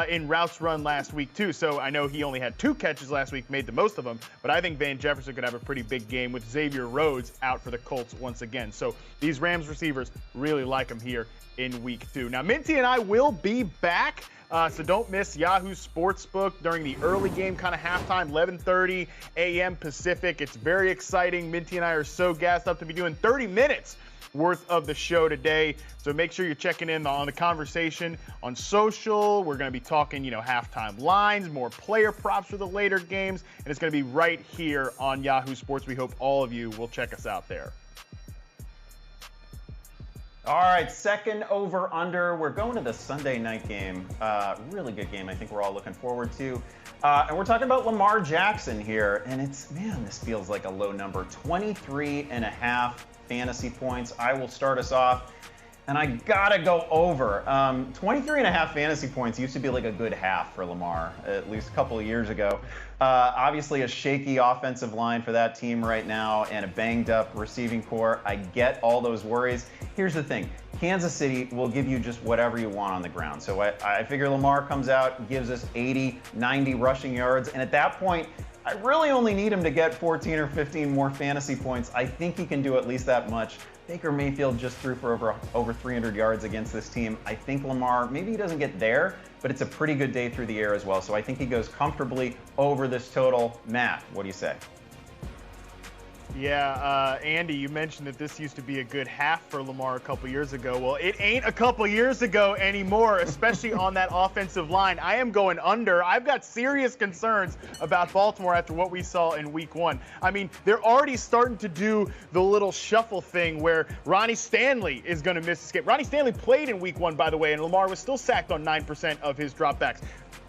in routes run last week too. So I know he only had 2 catches last week, made the most of them, but I think Van Jefferson could have a pretty big game with Xavier Rhodes out for the Colts once again. So these Rams receivers really like him here in week 2. Now, Minty and I will be back. So don't miss Yahoo Sportsbook during the early game, kind of halftime, 11:30 a.m. Pacific. It's very exciting. Minty and I are so gassed up to be doing 30 minutes worth of the show today. So make sure you're checking in on the conversation on social. We're going to be talking, halftime lines, more player props for the later games, and it's going to be right here on Yahoo Sports. We hope all of you will check us out there. All right, second over under. We're going to the Sunday night game. Really good game I think we're all looking forward to. And we're talking about Lamar Jackson here. And this feels like a low number. 23.5 fantasy points. I will start us off. And I gotta go over. 23.5 fantasy points used to be like a good half for Lamar, at least a couple of years ago. Obviously a shaky offensive line for that team right now and a banged up receiving core. I get all those worries. Here's the thing. Kansas City will give you just whatever you want on the ground. So I figure Lamar comes out, gives us 80, 90 rushing yards. And at that point, I really only need him to get 14 or 15 more fantasy points. I think he can do at least that much. Baker Mayfield just threw for over 300 yards against this team. I think Lamar, maybe he doesn't get there, but it's a pretty good day through the air as well. So I think he goes comfortably over this total. Matt, what do you say? Yeah, Andy, you mentioned that this used to be a good half for Lamar a couple years ago. Well, it ain't a couple years ago anymore, especially on that offensive line. I am going under. I've got serious concerns about Baltimore after what we saw in week 1. I mean, they're already starting to do the little shuffle thing where Ronnie Stanley is going to miss a skip. Ronnie Stanley played in week 1, by the way, and Lamar was still sacked on 9% of his dropbacks.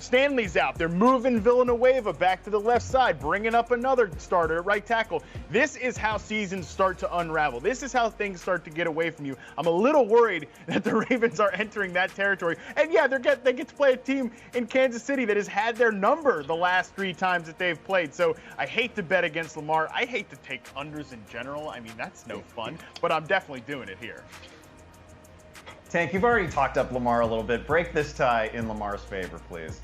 Stanley's out. They're moving Villanueva back to the left side, bringing up another starter at right tackle. This is how seasons start to unravel. This is how things start to get away from you. I'm a little worried that the Ravens are entering that territory. And yeah, they get to play a team in Kansas City that has had their number the last 3 times that they've played. So I hate to bet against Lamar. I hate to take unders in general. I mean, that's no fun, but I'm definitely doing it here. Tank, you've already talked up Lamar a little bit. Break this tie in Lamar's favor, please.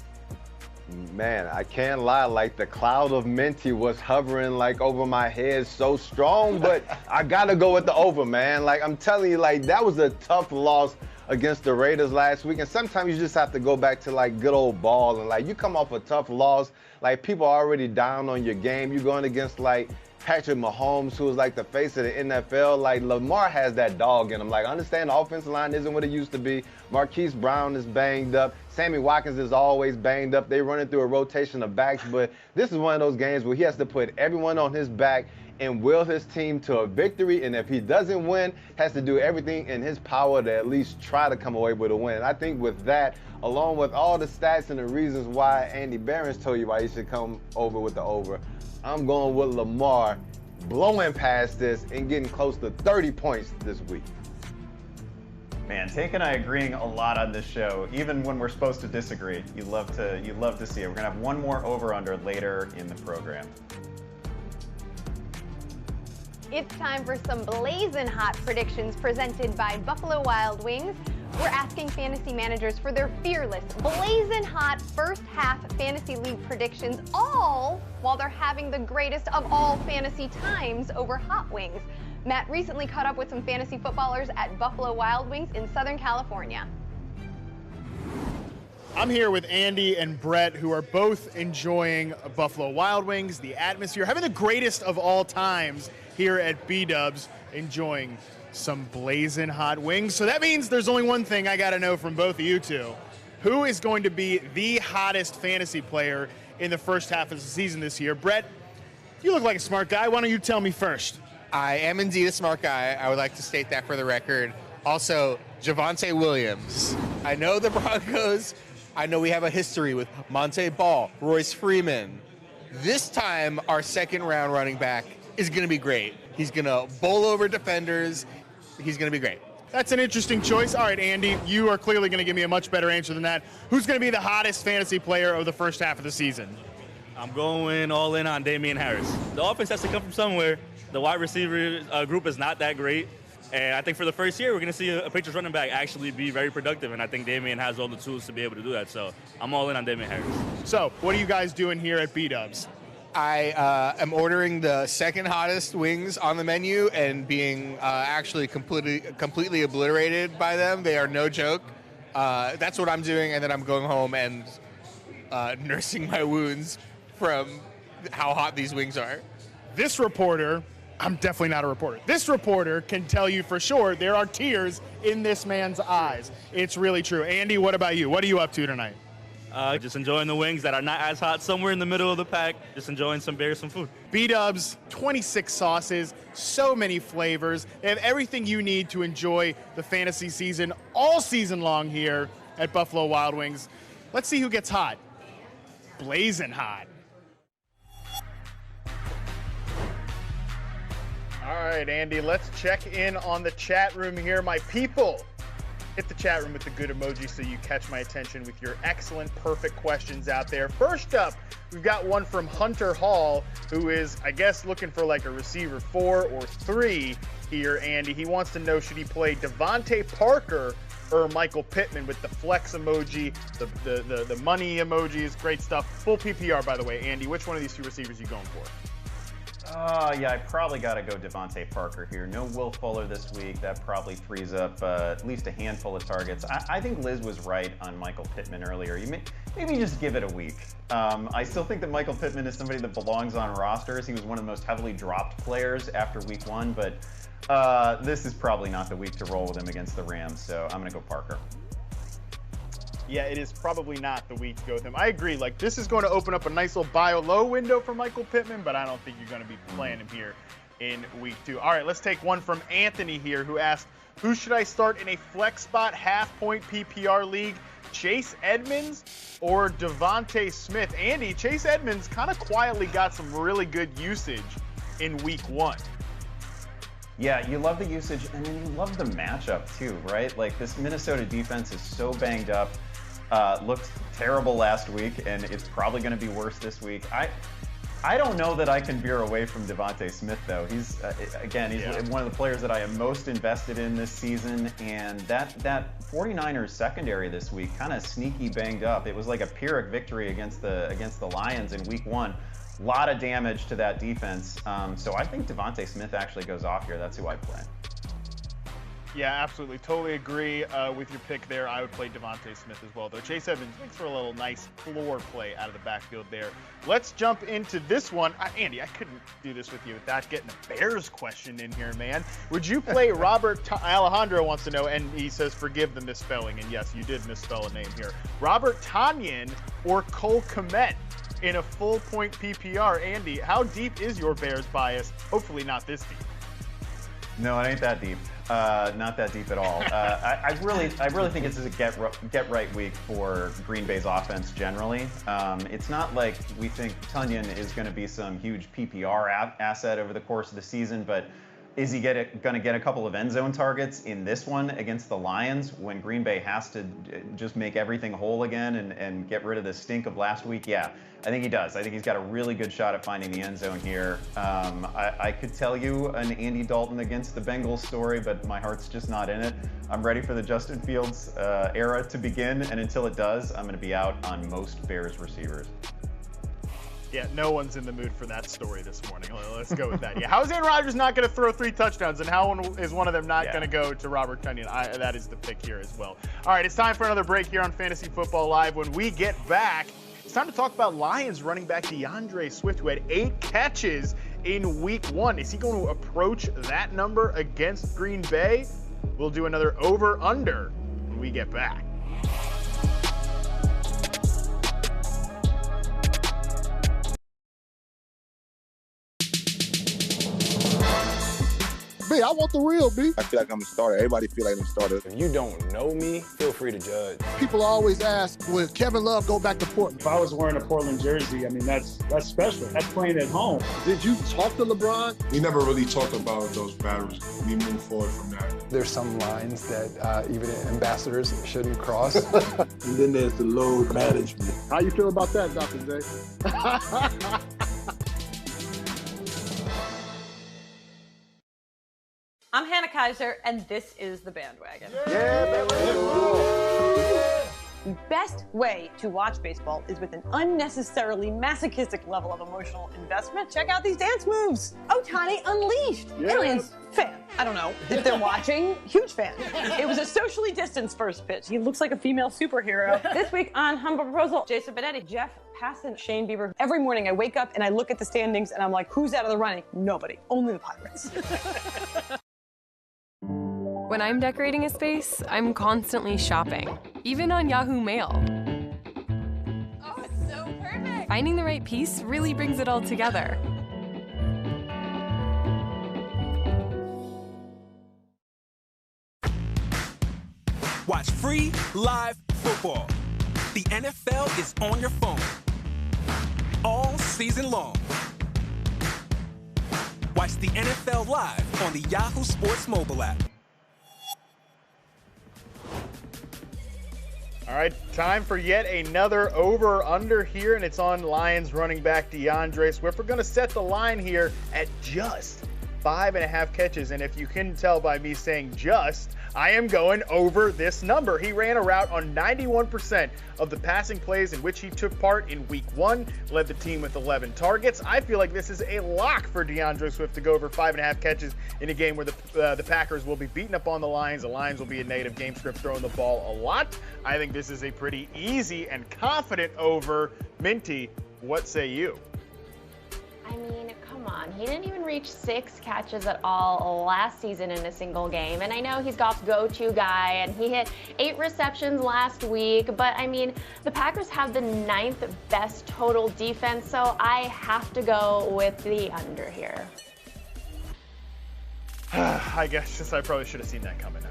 Man, I can't lie, like the cloud of Minty was hovering like over my head so strong, but I gotta go with the over, man. Like I'm telling you, like that was a tough loss against the Raiders last week, and sometimes you just have to go back to like good old ball, and like you come off a tough loss, like people are already down on your game. You're going against like Patrick Mahomes, who is like the face of the NFL. Like Lamar has that dog in him. Like I understand the offensive line isn't what it used to be. Marquise Brown is banged up. Sammy Watkins is always banged up. They running through a rotation of backs, but this is one of those games where he has to put everyone on his back and will his team to a victory. And if he doesn't win, has to do everything in his power to at least try to come away with a win. And I think with that, along with all the stats and the reasons why Andy Behrens told you why he should come over with the over, I'm going with Lamar blowing past this and getting close to 30 points this week. Man, Tank and I agreeing a lot on this show, even when we're supposed to disagree. You love to see it. We're gonna have one more over/under later in the program. It's time for some blazing hot predictions presented by Buffalo Wild Wings. We're asking fantasy managers for their fearless, blazing hot first half fantasy league predictions, all while they're having the greatest of all fantasy times over hot wings. Matt recently caught up with some fantasy footballers at Buffalo Wild Wings in Southern California. I'm here with Andy and Brett, who are both enjoying Buffalo Wild Wings, the atmosphere, having the greatest of all times here at B-Dubs, enjoying some blazing hot wings. So that means there's only one thing I got to know from both of you two. Who is going to be the hottest fantasy player in the first half of the season this year? Brett, you look like a smart guy. Why don't you tell me first? I am indeed a smart guy. I would like to state that for the record. Also, Javonte Williams. I know the Broncos. I know we have a history with Monte Ball, Royce Freeman. This time, our second-round running back is going to be great. He's going to bowl over defenders. He's going to be great. That's an interesting choice. All right, Andy, you are clearly going to give me a much better answer than that. Who's going to be the hottest fantasy player of the first half of the season? I'm going all in on Damian Harris. The offense has to come from somewhere. The wide receiver group is not that great. And I think for the first year, we're going to see a Patriots running back actually be very productive. And I think Damian has all the tools to be able to do that. So I'm all in on Damian Harris. So what are you guys doing here at B-Dubs? I am ordering the second hottest wings on the menu and being actually completely obliterated by them. They are no joke. That's what I'm doing. And then I'm going home and nursing my wounds from how hot these wings are. This reporter, I'm definitely not a reporter. This reporter can tell you for sure there are tears in this man's eyes. It's really true. Andy, what about you? What are you up to tonight? Just enjoying the wings that are not as hot, somewhere in the middle of the pack. Just enjoying some beers, some food. B-Dubs, 26 sauces, so many flavors. They have everything you need to enjoy the fantasy season all season long here at Buffalo Wild Wings. Let's see who gets hot. Blazing hot. All right, Andy, let's check in on the chat room here. My people, hit the chat room with the good emoji so you catch my attention with your excellent, perfect questions out there. First up, we've got one from Hunter Hall, who is, I guess, looking for like a receiver 4 or 3 here, Andy. He wants to know, should he play Devontae Parker or Michael Pittman with the flex emoji, the money emojis, great stuff. Full PPR, by the way, Andy. Which one of these 2 receivers are you going for? Yeah, I probably got to go Devontae Parker here. No Will Fuller this week. That probably frees up at least a handful of targets. I think Liz was right on Michael Pittman earlier. You maybe just give it a week. I still think that Michael Pittman is somebody that belongs on rosters. He was one of the most heavily dropped players after week 1, but this is probably not the week to roll with him against the Rams, so I'm going to go Parker. Yeah, it is probably not the week to go with him. I agree. Like, this is going to open up a nice little buy low window for Michael Pittman, but I don't think you're going to be playing him here in week 2. All right, let's take one from Anthony here, who asked, Who should I start in a flex spot half-point PPR league? Chase Edmonds or Devontae Smith? Andy, Chase Edmonds kind of quietly got some really good usage in week 1. Yeah, you love the usage, and then you love the matchup too, right? Like, this Minnesota defense is so banged up. Looked terrible last week, and it's probably going to be worse this week. I don't know that I can veer away from Devontae Smith, though. He's one of the players that I am most invested in this season, and that 49ers secondary this week, kind of sneaky banged up. It was like a Pyrrhic victory against the Lions in week 1. A lot of damage to that defense. So I think Devontae Smith actually goes off here. That's who I play. Yeah, absolutely. Totally agree with your pick there. I would play Devontae Smith as well, though. Chase Edmonds makes for a little nice floor play out of the backfield there. Let's jump into this one. Andy, I couldn't do this with you without getting a Bears question in here, man. Would you play Alejandro wants to know, and he says, forgive the misspelling, and yes, you did misspell a name here. Robert Tonyan or Cole Kmet in a full-point PPR? Andy, how deep is your Bears bias? Hopefully not this deep. No, it ain't that deep. Not that deep at all. I really think it's a get right week for Green Bay's offense generally. It's not like we think Tonyan is going to be some huge PPR asset over the course of the season, but is he going to get a couple of end zone targets in this one against the Lions when Green Bay has to just make everything whole again and get rid of the stink of last week? Yeah, I think he does. I think he's got a really good shot at finding the end zone here. I could tell you an Andy Dalton against the Bengals story, but my heart's just not in it. I'm ready for the Justin Fields era to begin, and until it does, I'm going to be out on most Bears receivers. Yeah, no one's in the mood for that story this morning. Let's go with that. Yeah, how is Aaron Rodgers not going to throw 3 touchdowns, and how is one of them not going to go to Robert Tonyan? That is the pick here as well. All right, it's time for another break here on Fantasy Football Live. When we get back, it's time to talk about Lions running back Deandre Swift, who had 8 catches in week 1. Is he going to approach that number against Green Bay? We'll do another over-under when we get back. B, I want the real, B. I feel like I'm a starter. Everybody feel like I'm a starter. If you don't know me, feel free to judge. People always ask, will Kevin Love go back to Portland? If I was wearing a Portland jersey, I mean, that's special. That's playing at home. Did you talk to LeBron? We never really talked about those battles. We move forward from that. There's some lines that even ambassadors shouldn't cross. And then there's the load management. How you feel about that, Dr. J? I'm Hannah Kaiser, and this is The Bandwagon. The best way to watch baseball is with an unnecessarily masochistic level of emotional investment. Check out these dance moves. Ohtani unleashed. Aliens, fan. I don't know if they're watching. Huge fan. It was a socially distanced first pitch. He looks like a female superhero. This week on Humble Proposal, Jason Benetti, Jeff Passan, Shane Bieber. Every morning I wake up and I look at the standings and I'm like, who's out of the running? Nobody. Only the Pirates. When I'm decorating a space, I'm constantly shopping, even on Yahoo Mail. Oh, it's so perfect. Finding the right piece really brings it all together. Watch free live football. The NFL is on your phone all season long. Watch the NFL live on the Yahoo Sports mobile app. All right, time for yet another over-under here, and it's on Lions running back Deandre Swift. We're going to set the line here at just 5.5 catches, and if you can tell by me saying just, I am going over this number. He ran a route on 91% of the passing plays in which he took part in week 1, led the team with 11 targets. I feel like this is a lock for Deandre Swift to go over 5.5 catches in a game where the Packers will be beating up on the Lions. The Lions will be a native game script, throwing the ball a lot. I think this is a pretty easy and confident over. Minty, what say you? I mean, come on. He didn't even reach 6 catches at all last season in a single game. And I know he's Goff's go-to guy, and he hit 8 receptions last week. But, I mean, the Packers have the 9th best total defense, so I have to go with the under here. I guess I probably should have seen that coming.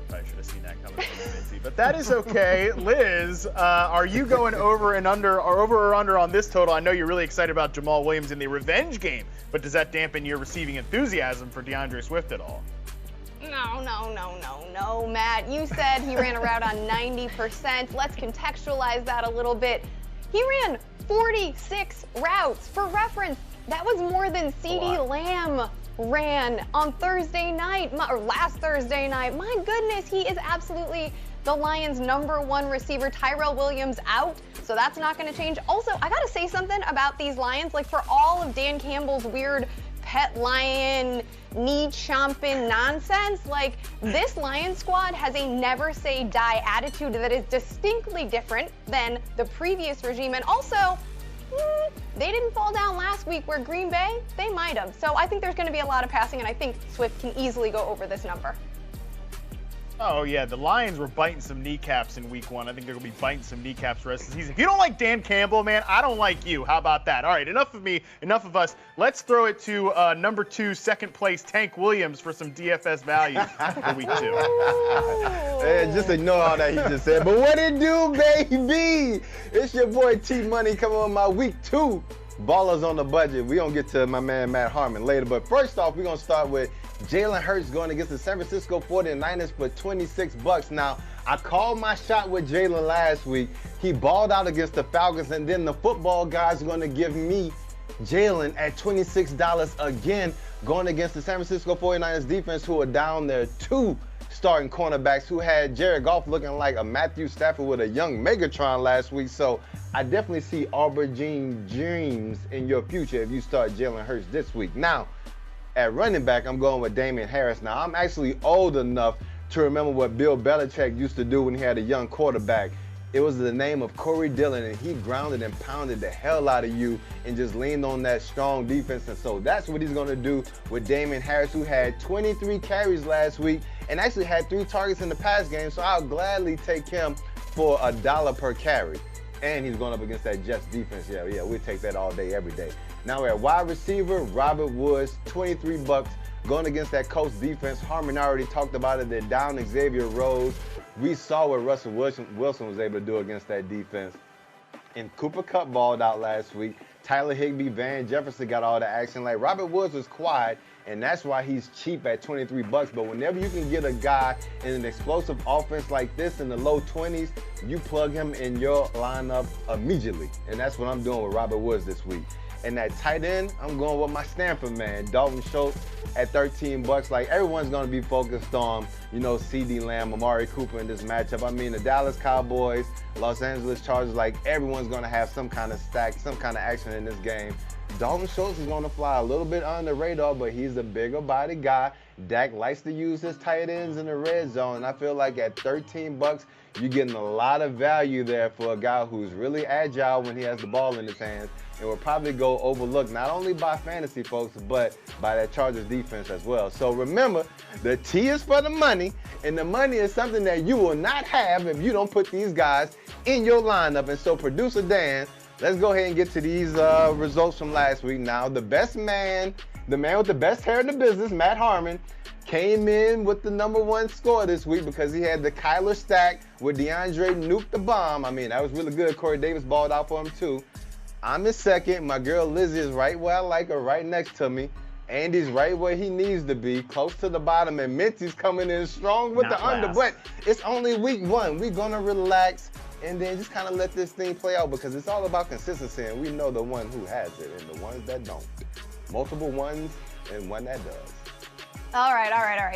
But that is okay. Liz, are you going over or under on this total? I know you're really excited about Jamal Williams in the revenge game, but does that dampen your receiving enthusiasm for Deandre Swift at all? No, Matt. You said he ran a route on 90%. Let's contextualize that a little bit. He ran 46 routes. For reference, that was more than CeeDee Lamb ran on Thursday night, or last Thursday night. My goodness, he is absolutely the Lions' #1 receiver. Tyrell Williams out, so that's not going to change. Also, I got to say something about these Lions. Like, for all of Dan Campbell's weird pet lion, knee-chomping nonsense, like, this Lions squad has a never-say-die attitude that is distinctly different than the previous regime. And also, they didn't fall down last week where Green Bay, they might have. So I think there's going to be a lot of passing, and I think Swift can easily go over this number. Oh, yeah, the Lions were biting some kneecaps in week 1. I think they're going to be biting some kneecaps the rest of the season. If you don't like Dan Campbell, man, I don't like you. How about that? All right, enough of me, enough of us. Let's throw it to number 2, second place, Tank Williams for some DFS value for week 2. Hey, just ignore all that he just said. But what it do, baby? It's your boy T-Money coming on my week 2. Ballers on the budget. We're going to get to my man Matt Harmon later. But first off, we're going to start with Jalen Hurts going against the San Francisco 49ers for $26. Now, I called my shot with Jalen last week. He balled out against the Falcons, and then the football guys are going to give me Jalen at $26 again, going against the San Francisco 49ers defense, who are down their 2 starting cornerbacks, who had Jared Goff looking like a Matthew Stafford with a young Megatron last week. So I definitely see aubergine dreams in your future if you start Jalen Hurts this week. Now, at running back, I'm going with Damian Harris. Now, I'm actually old enough to remember what Bill Belichick used to do when he had a young quarterback. It was the name of Corey Dillon, and he grounded and pounded the hell out of you and just leaned on that strong defense. And so that's what he's going to do with Damian Harris, who had 23 carries last week and actually had 3 targets in the pass game. So I'll gladly take him for $1 per carry. And he's going up against that Jets defense. Yeah, we'll take that all day, every day. Now we're at wide receiver, Robert Woods, $23, going against that Colts defense. Harmon already talked about it. They're down Xavier Rhodes. We saw what Russell Wilson was able to do against that defense. And Cooper Kupp balled out last week. Tyler Higbee, Van Jefferson got all the action. Like, Robert Woods was quiet, and that's why he's cheap at $23. But whenever you can get a guy in an explosive offense like this in the low 20s, you plug him in your lineup immediately. And that's what I'm doing with Robert Woods this week. And that tight end, I'm going with my Stanford man, Dalton Schultz at $13. Like, everyone's going to be focused on, CeeDee Lamb, Amari Cooper in this matchup. I mean, the Dallas Cowboys, Los Angeles Chargers, like, everyone's going to have some kind of stack, some kind of action in this game. Dalton Schultz is going to fly a little bit under the radar, but he's a bigger body guy. Dak likes to use his tight ends in the red zone, and I feel like at $13, you're getting a lot of value there for a guy who's really agile when he has the ball in his hands, and will probably go overlooked not only by fantasy folks, but by that Chargers defense as well. So remember, the T is for the money, and the money is something that you will not have if you don't put these guys in your lineup. And so, Producer Dan, let's go ahead and get to these results from last week. Now, the man with the best hair in the business, Matt Harmon, came in with the #1 score this week because he had the Kyler stack with DeAndre nuke the bomb. I mean, that was really good. Corey Davis balled out for him too. I'm in second. My girl Lizzie is right where I like her, right next to me. Andy's right where he needs to be, close to the bottom, and Minty's coming in strong with the under. But it's only week 1. We're gonna relax and then just kind of let this thing play out, because it's all about consistency, and we know the one who has it and the ones that don't. Multiple ones and one that does. All right,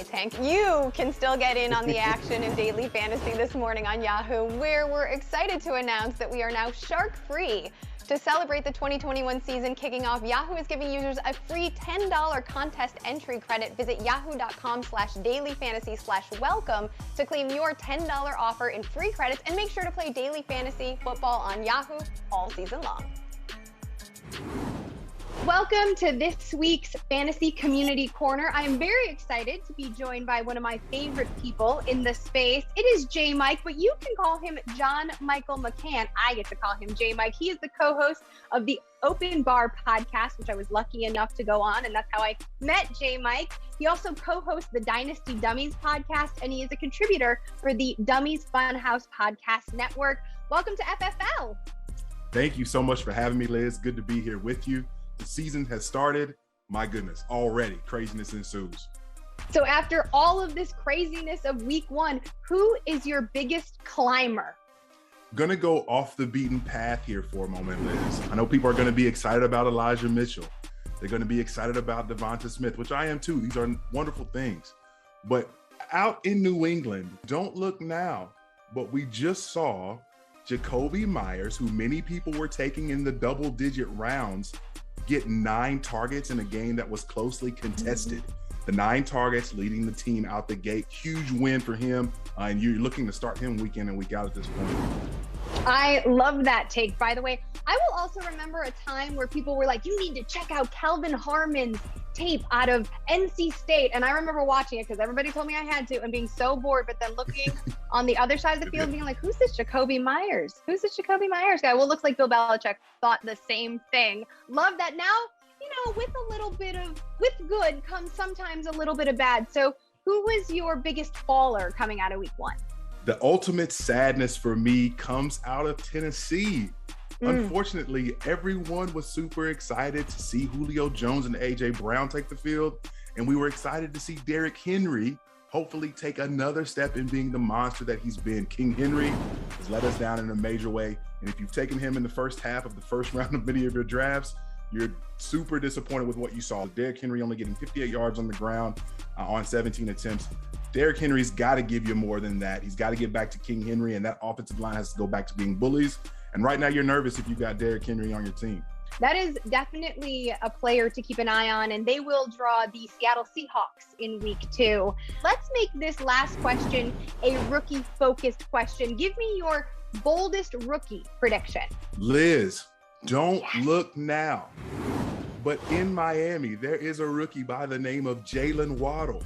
Tank. You can still get in on the action in Daily Fantasy this morning on Yahoo, where we're excited to announce that we are now shark-free. To celebrate the 2021 season kicking off, Yahoo is giving users a free $10 contest entry credit. Visit yahoo.com/dailyfantasy/welcome to claim your $10 offer in free credits, and make sure to play Daily Fantasy Football on Yahoo all season long. Welcome to this week's Fantasy Community Corner. I am very excited to be joined by one of my favorite people in the space. It is J. Mike, but you can call him John Michael McCann. I get to call him J. Mike. He is the co-host of the Open Bar podcast, which I was lucky enough to go on, and that's how I met J. Mike. He also co-hosts the Dynasty Dummies podcast, and he is a contributor for the Dummies Funhouse Podcast Network. Welcome to FFL. Thank you so much for having me, Liz. Good to be here with you. The season has started. My goodness, already craziness ensues. So after all of this craziness of week one, who is your biggest climber? Gonna go off the beaten path here for a moment, Liz. I know people are gonna be excited about Elijah Mitchell. They're gonna be excited about Devonta Smith, which I am too. These are wonderful things. But out in New England, don't look now, but we just saw Jakobi Meyers, who many people were taking in the double-digit rounds, get 9 targets in a game that was closely contested. The 9 targets leading the team out the gate. Huge win for him, and you're looking to start him week in and week out at this point. I love that take. By the way, I will also remember a time where people were like, you need to check out Kelvin Harmon's tape out of NC State. And I remember watching it because everybody told me I had to and being so bored, but then looking on the other side of the field being like, who's this Jakobi Meyers? Who's this Jakobi Meyers guy? Well, it looks like Bill Belichick thought the same thing. Love that. Now, you know, with good comes sometimes a little bit of bad. So who was your biggest faller coming out of week one? The ultimate sadness for me comes out of Tennessee. Unfortunately, everyone was super excited to see Julio Jones and A.J. Brown take the field, and we were excited to see Derrick Henry hopefully take another step in being the monster that he's been. King Henry has let us down in a major way, and if you've taken him in the first half of the first round of many of your drafts, you're super disappointed with what you saw. Derrick Henry only getting 58 yards on the ground on 17 attempts. Derrick Henry's got to give you more than that. He's got to get back to King Henry, and that offensive line has to go back to being bullies. And right now you're nervous if you've got Derrick Henry on your team. That is definitely a player to keep an eye on, and they will draw the Seattle Seahawks in week 2. Let's make this last question a rookie-focused question. Give me your boldest rookie prediction. Liz, don't look now, but in Miami, there is a rookie by the name of Jalen Waddle,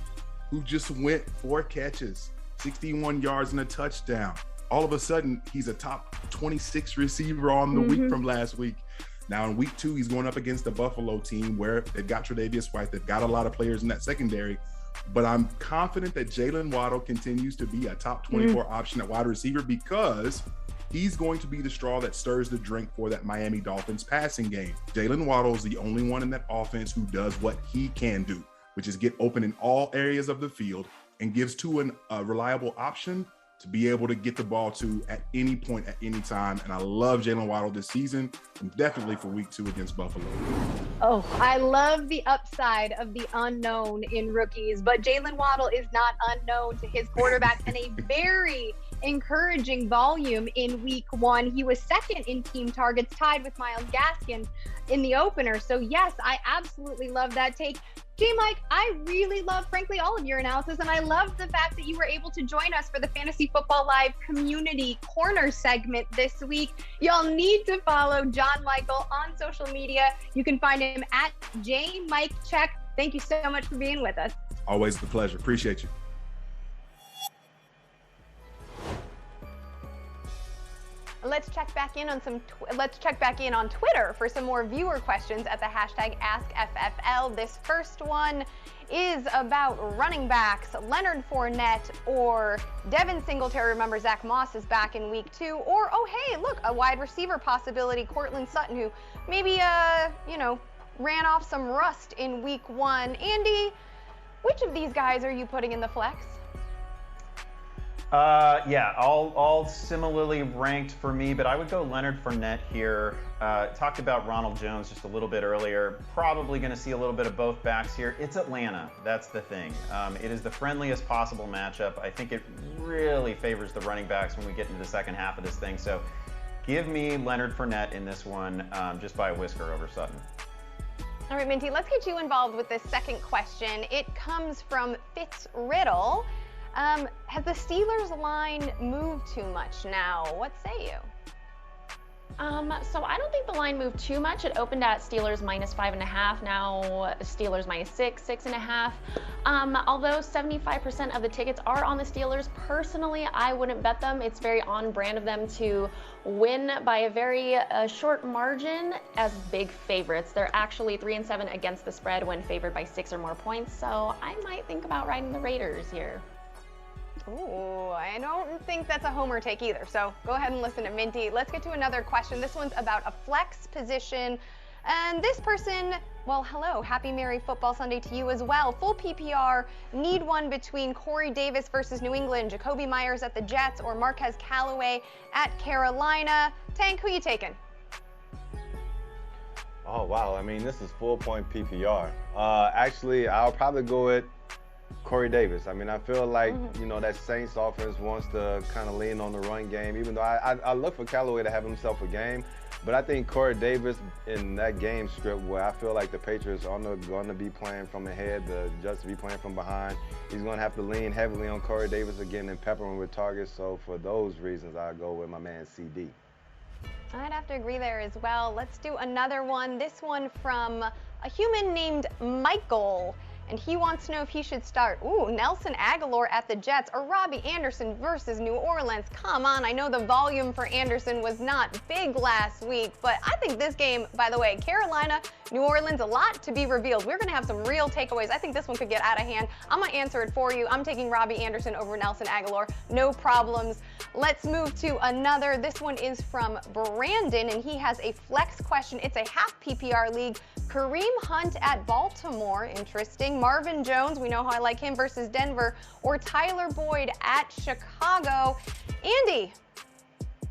who just went 4 catches, 61 yards and a touchdown. All of a sudden, he's a top 26 receiver on the week from last week. Now in week 2, he's going up against the Buffalo team where they've got Tre'Davious White. They've got a lot of players in that secondary, but I'm confident that Jalen Waddle continues to be a top 24 option at wide receiver because he's going to be the straw that stirs the drink for that Miami Dolphins passing game. Jalen Waddle is the only one in that offense who does what he can do, which is get open in all areas of the field and gives to a reliable option to be able to get the ball to at any point, at any time. And I love Jalen Waddle this season, and definitely for week 2 against Buffalo. Oh, I love the upside of the unknown in rookies, but Jalen Waddle is not unknown to his quarterback and a very encouraging volume in week 1. He was second in team targets, tied with Myles Gaskin in the opener. So yes, I absolutely love that take. J. Mike, I really love, frankly, all of your analysis, and I love the fact that you were able to join us for the Fantasy Football Live Community Corner segment this week. Y'all need to follow John Michael on social media. You can find him at JMikeCheck. Thank you so much for being with us. Always a pleasure. Appreciate you. Let's check back in on Twitter for some more viewer questions at the hashtag AskFFL. This first one is about running backs, Leonard Fournette or Devin Singletary. Remember, Zach Moss is back in week 2. Or, oh, hey, look, a wide receiver possibility, Courtland Sutton, who maybe, ran off some rust in week 1. Andy, which of these guys are you putting in the flex? Yeah, all similarly ranked for me, but I would go Leonard Fournette here. Talked about Ronald Jones just a little bit earlier. Probably going to see a little bit of both backs here. It's Atlanta. That's the thing. It is the friendliest possible matchup. I think it really favors the running backs when we get into the second half of this thing. So give me Leonard Fournette in this one, just by a whisker over Sutton. All right, Minty, let's get you involved with this second question. It comes from Fitz Riddle. Has the Steelers line moved too much now? What say you? So I don't think the line moved too much. It opened at Steelers -5.5. Now Steelers -6, 6.5. Although 75% of the tickets are on the Steelers, personally, I wouldn't bet them. It's very on brand of them to win by a very short margin as big favorites. They're actually 3-7 against the spread when favored by 6 or more points. So I might think about riding the Raiders here. Ooh, I don't think that's a homer take either. So go ahead and listen to Minty. Let's get to another question. This one's about a flex position. And this person, well, hello, happy Merry Football Sunday to you as well. Full PPR, need one between Corey Davis versus New England, Jacoby Myers at the Jets, or Marquez Callaway at Carolina. Tank, who you taking? Oh, wow. I mean, this is full point PPR. Actually, I'll probably go with Corey Davis. I mean, I feel like, you know, that Saints offense wants to kind of lean on the run game, even though I look for Callaway to have himself a game. But I think Corey Davis in that game script where I feel like the Patriots are going to be playing from ahead, the Jets to be playing from behind, he's going to have to lean heavily on Corey Davis again and pepper him with targets. So for those reasons, I'll go with my man CD. I'd have to agree there as well. Let's do another one. This one from a human named Michael. And he wants to know if he should start, Nelson Aguilar at the Jets or Robbie Anderson versus New Orleans. Come on, I know the volume for Anderson was not big last week, but I think this game, by the way, Carolina, New Orleans, a lot to be revealed. We're going to have some real takeaways. I think this one could get out of hand. I'm going to answer it for you. I'm taking Robbie Anderson over Nelson Aguilar. No problems. Let's move to another. This one is from Brandon, and he has a flex question. It's a half PPR league. Kareem Hunt at Baltimore, interesting. Marvin Jones, we know how I like him, versus Denver, or Tyler Boyd at Chicago. Andy,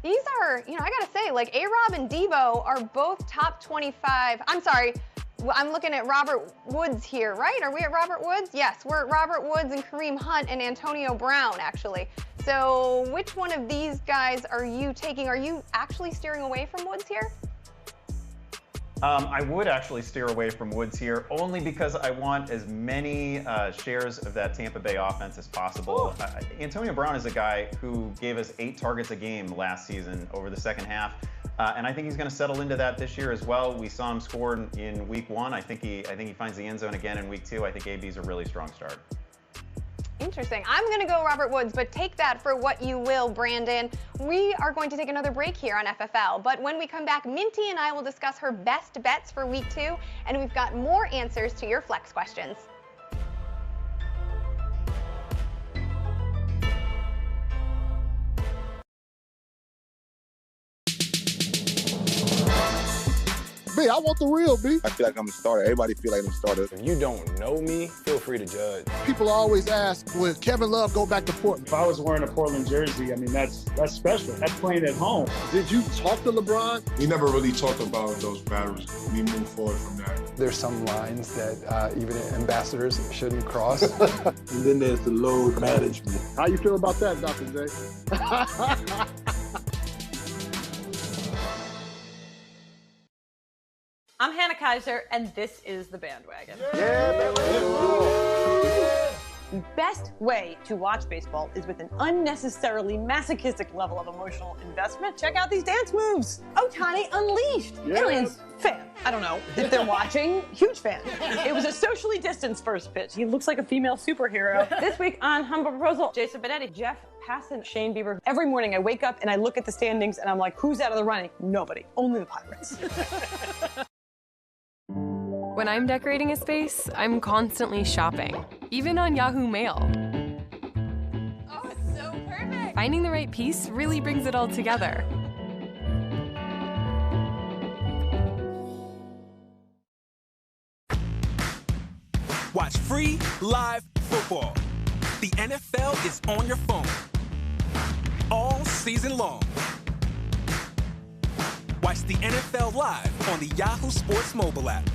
these are, I gotta say, like A-Rob and Debo are both top 25. I'm sorry, I'm looking at Robert Woods here, right? Are we at Robert Woods? Yes, we're at Robert Woods and Kareem Hunt and Antonio Brown, actually. So which one of these guys are you taking? Are you actually steering away from Woods here? I would actually steer away from Woods here, only because I want as many shares of that Tampa Bay offense as possible. Antonio Brown is a guy who gave us 8 targets a game last season over the second half, and I think he's going to settle into that this year as well. We saw him score in week 1. I think he finds the end zone again in week 2. I think AB's a really strong start. Interesting. I'm going to go Robert Woods, but take that for what you will, Brandon. We are going to take another break here on FFL, but when we come back, Minty and I will discuss her best bets for week 2, and we've got more answers to your flex questions. B, I want the real, B. I feel like I'm a starter. Everybody feel like I'm a starter. If you don't know me, feel free to judge. People always ask, will Kevin Love go back to Portland? If I was wearing a Portland jersey, I mean, that's special. That's playing at home. Did you talk to LeBron? We never really talked about those battles. We moved forward from that. There's some lines that even ambassadors shouldn't cross. And then there's the load management. How you feel about that, Dr. J? I'm Hannah Kaiser, and this is The Bandwagon. Best way to watch baseball is with an unnecessarily masochistic level of emotional investment. Check out these dance moves. Ohtani unleashed. Aliens fan. I don't know if they're watching. Huge fan. It was a socially distanced first pitch. He looks like a female superhero. This week on Humble Proposal, Jason Benetti, Jeff Passan, Shane Bieber. Every morning I wake up and I look at the standings and I'm like, who's out of the running? Nobody. Only the Pirates. When I'm decorating a space, I'm constantly shopping, even on Yahoo Mail. Oh, it's so perfect. Finding the right piece really brings it all together. Watch free live football. The NFL is on your phone all season long. Watch the NFL live on the Yahoo Sports mobile app.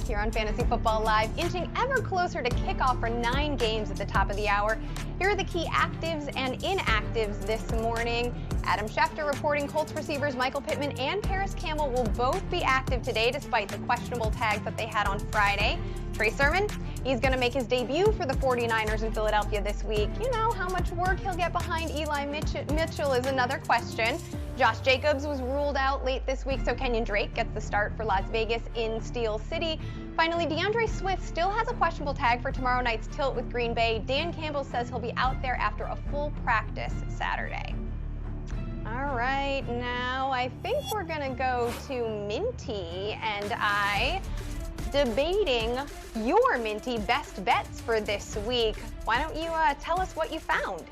here on Fantasy Football Live, inching ever closer to kickoff for 9 games at the top of the hour. Here are the key actives and inactives this morning. Adam Schefter reporting Colts receivers Michael Pittman and Paris Campbell will both be active today despite the questionable tags that they had on Friday. Trey Sermon, he's going to make his debut for the 49ers in Philadelphia this week. You know, how much work he'll get behind Eli Mitchell is another question. Josh Jacobs was ruled out late this week, so Kenyon Drake gets the start for Las Vegas in Steel City. Finally, Deandre Swift still has a questionable tag for tomorrow night's tilt with Green Bay. Dan Campbell says he'll be out there after a full practice Saturday. All right, now I think we're going to go to Minty and I debating your Minty best bets for this week. Why don't you tell us what you found?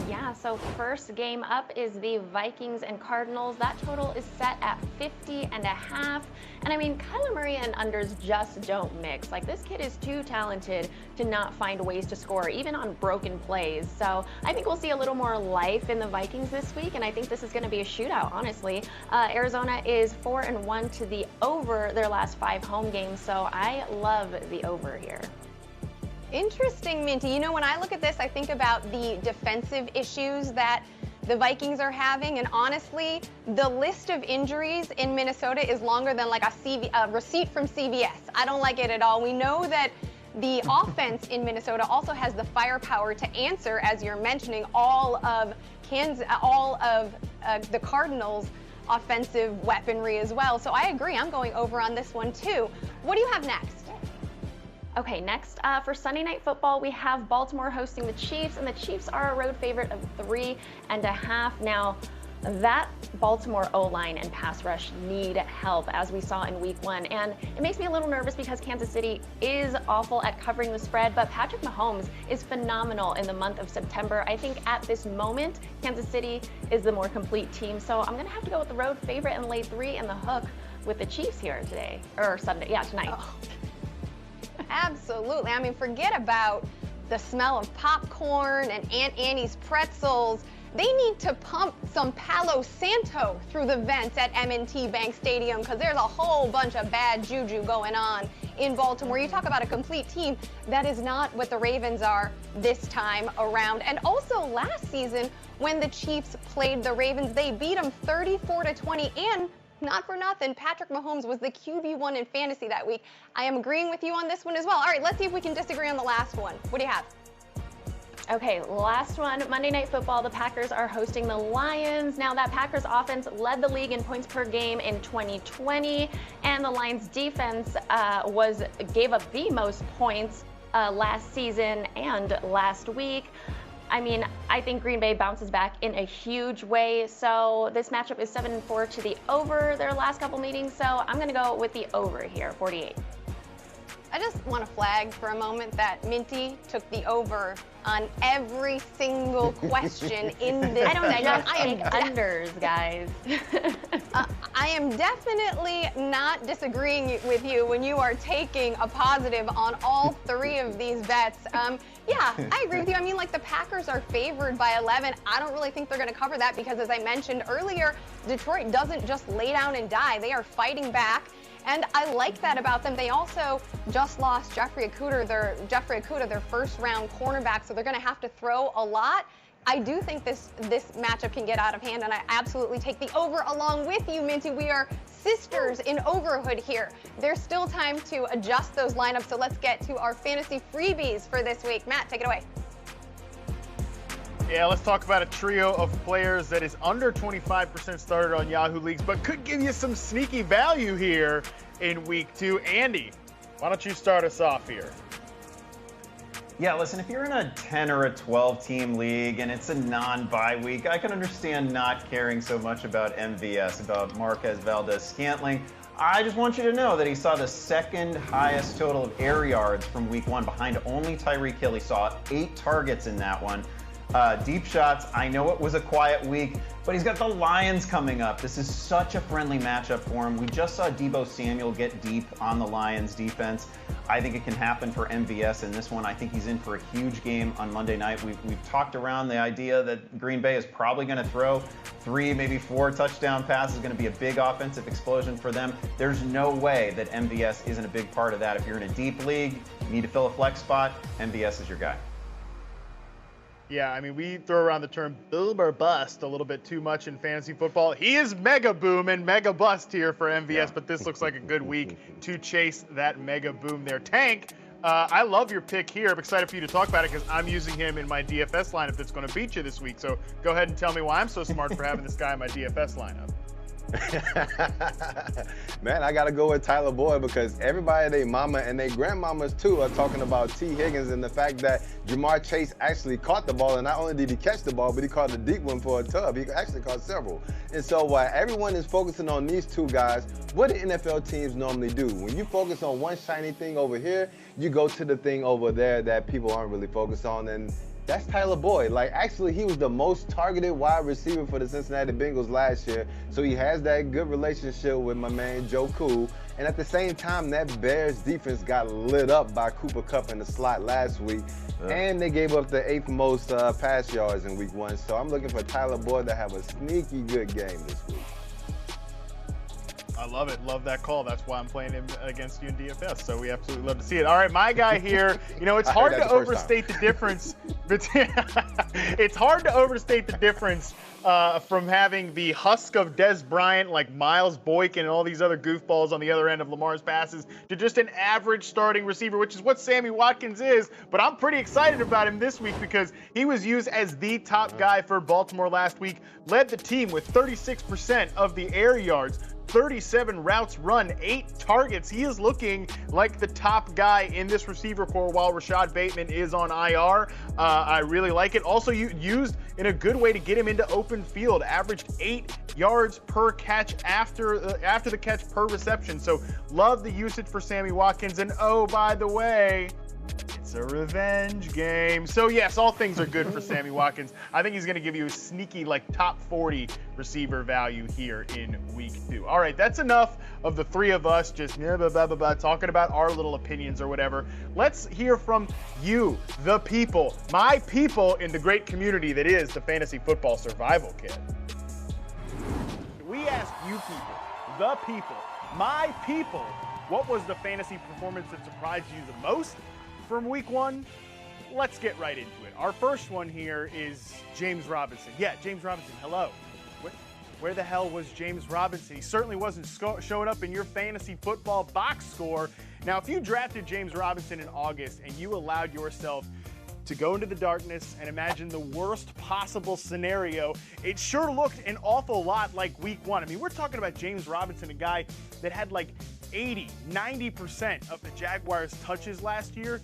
Yeah, so first game up is the Vikings and Cardinals. That total is set at 50.5. And I mean, Kyler Murray and unders just don't mix. Like, this kid is too talented to not find ways to score, even on broken plays. So I think we'll see a little more life in the Vikings this week, and I think this is going to be a shootout, honestly. Arizona is 4-1 to the over their last 5 home games, so I love the over here. Interesting, Minty. You know, when I look at this, I think about the defensive issues that the Vikings are having, and honestly, the list of injuries in Minnesota is longer than like a receipt from CVS. I don't like it at all. We know that the offense in Minnesota also has the firepower to answer, as you're mentioning, all of the Cardinals' offensive weaponry as well. So I agree. I'm going over on this one too. What do you have next? Okay, next for Sunday Night Football, we have Baltimore hosting the Chiefs, and the Chiefs are a road favorite of 3.5. Now, that Baltimore O-line and pass rush need help, as we saw in Week 1, and it makes me a little nervous because Kansas City is awful at covering the spread, but Patrick Mahomes is phenomenal in the month of September. I think at this moment, Kansas City is the more complete team, so I'm going to have to go with the road favorite and lay 3 and the hook with the Chiefs here today, or Sunday, yeah, tonight. Oh. Absolutely. I mean, forget about the smell of popcorn and Aunt Annie's pretzels. They need to pump some Palo Santo through the vents at M&T Bank Stadium because there's a whole bunch of bad juju going on in Baltimore. You talk about a complete team. That is not what the Ravens are this time around. And also last season, when the Chiefs played the Ravens, they beat them 34-20, and not for nothing, Patrick Mahomes was the QB1 in fantasy that week. I am agreeing with you on this one as well. All right, let's see if we can disagree on the last one. What do you have? Okay, last one, Monday Night Football. The Packers are hosting the Lions. Now, that Packers offense led the league in points per game in 2020, and the Lions defense gave up the most points last season and last week. I mean, I think Green Bay bounces back in a huge way. So this matchup is 7-4 to the over their last couple meetings. So I'm going to go with the over here, 48. I just want to flag for a moment that Minty took the over on every single question in this segment. I am unders, guys. I am definitely not disagreeing with you when you are taking a positive on all 3 of these bets. Yeah, I agree with you. I mean, like, the Packers are favored by 11. I don't really think they're going to cover that because, as I mentioned earlier, Detroit doesn't just lay down and die. They are fighting back. And I like that about them. They also just lost Jeffrey Okudah, their first-round cornerback, so they're going to have to throw a lot. I do think this matchup can get out of hand, and I absolutely take the over along with you, Minty. We are sisters in overhood here. There's still time to adjust those lineups, so let's get to our fantasy freebies for this week. Matt, take it away. Yeah, let's talk about a trio of players that is under 25% started on Yahoo Leagues, but could give you some sneaky value here in Week 2. Andy, why don't you start us off here? Yeah, listen, if you're in a 10 or a 12 team league and it's a non-bye week, I can understand not caring so much about MVS, about Marquez Valdez-Scantling. I just want you to know that he saw the second highest total of air yards from Week 1 behind only Tyreek Hill. He saw 8 targets in that one. Deep shots, I know it was a quiet week, but he's got the Lions coming up. This is such a friendly matchup for him. We just saw Deebo Samuel get deep on the Lions defense. I think it can happen for MVS in this one. I think he's in for a huge game on Monday night. We've talked around the idea that Green Bay is probably going to throw 3, maybe 4 touchdown passes. Going to be a big offensive explosion for them. There's no way that MVS isn't a big part of that. If you're in a deep league, you need to fill a flex spot, MVS is your guy. Yeah, I mean, we throw around the term boom or bust a little bit too much in fantasy football. He is mega boom and mega bust here for MVS, but this looks like a good week to chase that mega boom there. Tank, I love your pick here. I'm excited for you to talk about it because I'm using him in my DFS lineup that's going to beat you this week. So go ahead and tell me why I'm so smart for having this guy in my DFS lineup. Man, I gotta go with Tyler Boyd because everybody, they mama and they grandmamas too, are talking about T. Higgins and the fact that Jamar Chase actually caught the ball, and not only did he catch the ball, but he caught a deep one for a tub. He actually caught several. And so while everyone is focusing on these two guys, what do NFL teams normally do? When you focus on one shiny thing over here, you go to the thing over there that people aren't really focused on, and that's Tyler Boyd. Like, actually, he was the most targeted wide receiver for the Cincinnati Bengals last year. So he has that good relationship with my man Joe Cool. And at the same time, that Bears defense got lit up by Cooper Kupp in the slot last week. And they gave up the 8th most pass yards in week 1. So I'm looking for Tyler Boyd to have a sneaky good game this week. I love it. Love that call. That's why I'm playing him against you in DFS. So we absolutely love to see it. All right, my guy here, you know, it's hard to overstate the difference. It's hard to overstate the difference from having the husk of Des Bryant, like Miles Boykin and all these other goofballs on the other end of Lamar's passes, to just an average starting receiver, which is what Sammy Watkins is. But I'm pretty excited about him this week because he was used as the top guy for Baltimore last week, led the team with 36% of the air yards, 37 routes run, 8 targets. He is looking like the top guy in this receiver core while Rashad Bateman is on IR. I really like it. Also, used in a good way to get him into open field. Averaged 8 yards per catch after the catch per reception. So love the usage for Sammy Watkins. And oh, by the way, it's a revenge game. So yes, all things are good for Sammy Watkins. I think he's going to give you a sneaky, like, top 40 receiver value here in week 2. All right, that's enough of the three of us just talking about our little opinions or whatever. Let's hear from you, the people, my people in the great community that is the Fantasy Football Survival Kit. We asked you people, the people, my people, what was the fantasy performance that surprised you the most from week 1? Let's get right into it. Our first one here is James Robinson. Yeah, James Robinson, hello. Where the hell was James Robinson? He certainly wasn't showing up in your fantasy football box score. Now, if you drafted James Robinson in August and you allowed yourself to go into the darkness and imagine the worst possible scenario, it sure looked an awful lot like week 1. I mean, we're talking about James Robinson, a guy that had like 80, 90% of the Jaguars' touches last year,